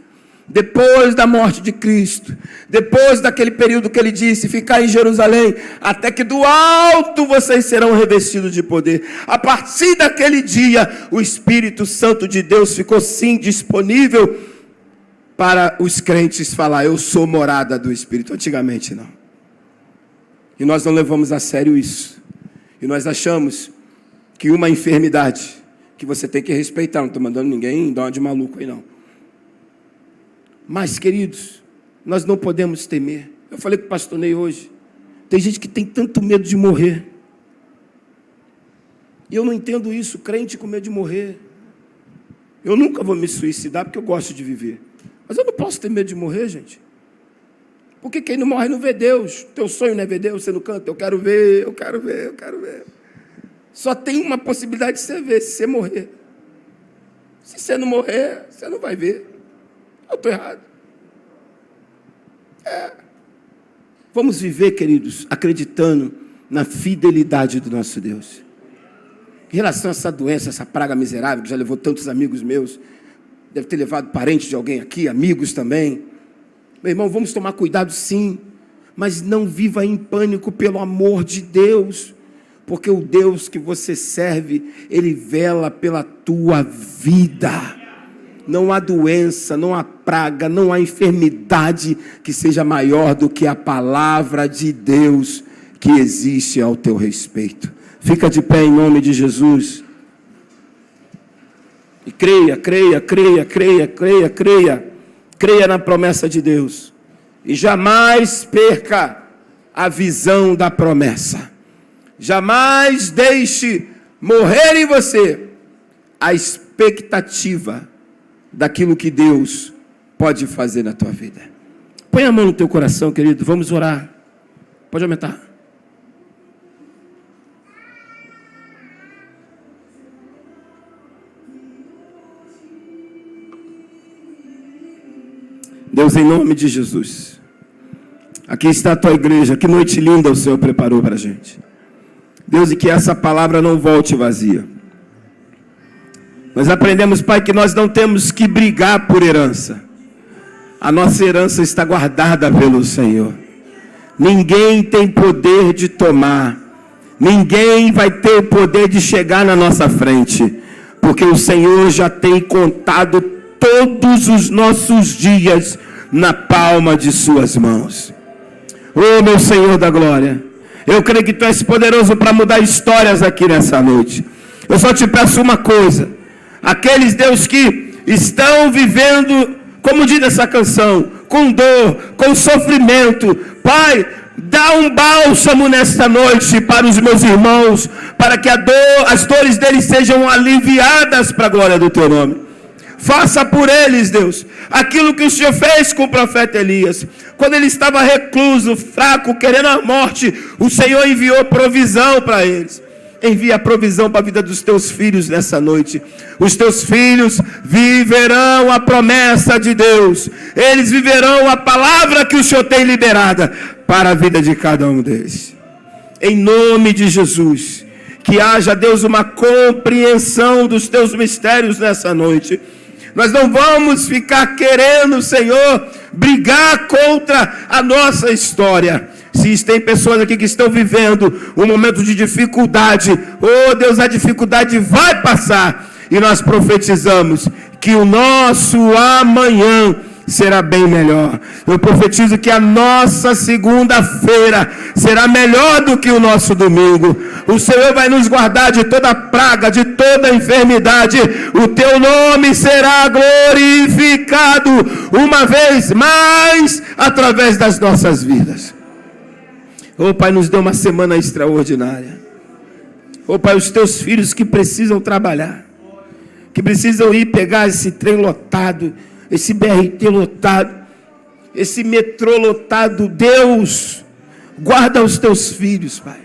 depois da morte de Cristo, depois daquele período que ele disse, ficar em Jerusalém, até que do alto vocês serão revestidos de poder. A partir daquele dia, o Espírito Santo de Deus ficou sim disponível para os crentes falar, eu sou morada do Espírito. Antigamente não. E nós não levamos a sério isso. E nós achamos que uma enfermidade que você tem que respeitar, não estou mandando ninguém dar uma de maluco aí não. Mas, queridos, nós não podemos temer. Eu falei com o pastor Ney hoje, tem gente que tem tanto medo de morrer. E eu não entendo isso, crente com medo de morrer. Eu nunca vou me suicidar porque eu gosto de viver. Mas eu não posso ter medo de morrer, gente. Porque quem não morre não vê Deus. Teu sonho não é ver Deus, você não canta, eu quero ver, eu quero ver, eu quero ver. Só tem uma possibilidade de você ver, se você morrer. Se você não morrer, você não vai ver. Eu estou errado. Vamos viver, queridos, acreditando na fidelidade do nosso Deus. Em relação a essa doença, essa praga miserável, que já levou tantos amigos meus, deve ter levado parentes de alguém aqui, amigos também. Meu irmão, vamos tomar cuidado sim, mas não viva em pânico, pelo amor de Deus. Porque o Deus que você serve, Ele vela pela tua vida. Não há doença, não há praga, não há enfermidade que seja maior do que a palavra de Deus que existe ao teu respeito. Fica de pé em nome de Jesus. E creia, creia, creia, creia, creia, creia. Creia na promessa de Deus. E jamais perca a visão da promessa. Jamais deixe morrer em você a expectativa daquilo que Deus pode fazer na tua vida. Põe a mão no teu coração, querido, vamos orar. Pode aumentar. Deus, em nome de Jesus, aqui está a tua igreja, que noite linda o Senhor preparou para a gente. Deus, e que essa palavra não volte vazia. Nós aprendemos, Pai, que nós não temos que brigar por herança. A nossa herança está guardada pelo Senhor. Ninguém tem poder de tomar. Ninguém vai ter o poder de chegar na nossa frente. Porque o Senhor já tem contado todos os nossos dias na palma de suas mãos. Oh, meu Senhor da glória, eu creio que Tu és poderoso para mudar histórias aqui nessa noite. Eu só te peço uma coisa: aqueles, Deus, que estão vivendo, como diz essa canção, com dor, com sofrimento, Pai, dá um bálsamo nesta noite para os meus irmãos, para que as dores deles sejam aliviadas para a glória do Teu nome. Faça por eles, Deus, aquilo que o Senhor fez com o profeta Elias. Quando ele estava recluso, fraco, querendo a morte, o Senhor enviou provisão para eles. Envia a provisão para a vida dos teus filhos nessa noite. Os teus filhos viverão a promessa de Deus. Eles viverão a palavra que o Senhor tem liberada para a vida de cada um deles. Em nome de Jesus, que haja, Deus, uma compreensão dos teus mistérios nessa noite. Nós não vamos ficar querendo, Senhor, brigar contra a nossa história. Se tem pessoas aqui que estão vivendo um momento de dificuldade, oh Deus, a dificuldade vai passar. E nós profetizamos que o nosso amanhã será bem melhor. Eu profetizo que a nossa segunda-feira será melhor do que o nosso domingo. O Senhor vai nos guardar de toda praga, de toda enfermidade. O Teu nome será glorificado uma vez mais através das nossas vidas. Oh Pai, nos dê uma semana extraordinária. Oh Pai, os Teus filhos que precisam trabalhar, que precisam ir pegar esse trem lotado, esse BRT lotado, esse metrô lotado. Deus, guarda os teus filhos, Pai.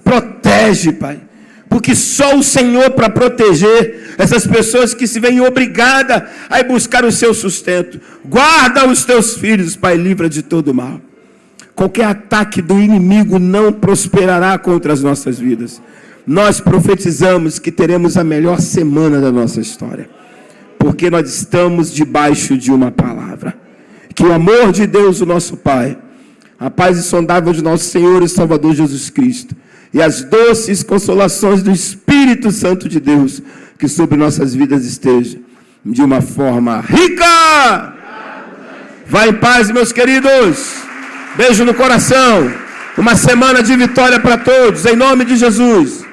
Protege, Pai. Porque só o Senhor para proteger essas pessoas que se veem obrigadas a ir buscar o seu sustento. Guarda os teus filhos, Pai, livra de todo mal. Qualquer ataque do inimigo não prosperará contra as nossas vidas. Nós profetizamos que teremos a melhor semana da nossa história, porque nós estamos debaixo de uma palavra. Que o amor de Deus, o nosso Pai, a paz insondável de nosso Senhor e Salvador Jesus Cristo, e as doces consolações do Espírito Santo de Deus, que sobre nossas vidas esteja de uma forma rica. Vai em paz, meus queridos. Beijo no coração. Uma semana de vitória para todos, em nome de Jesus.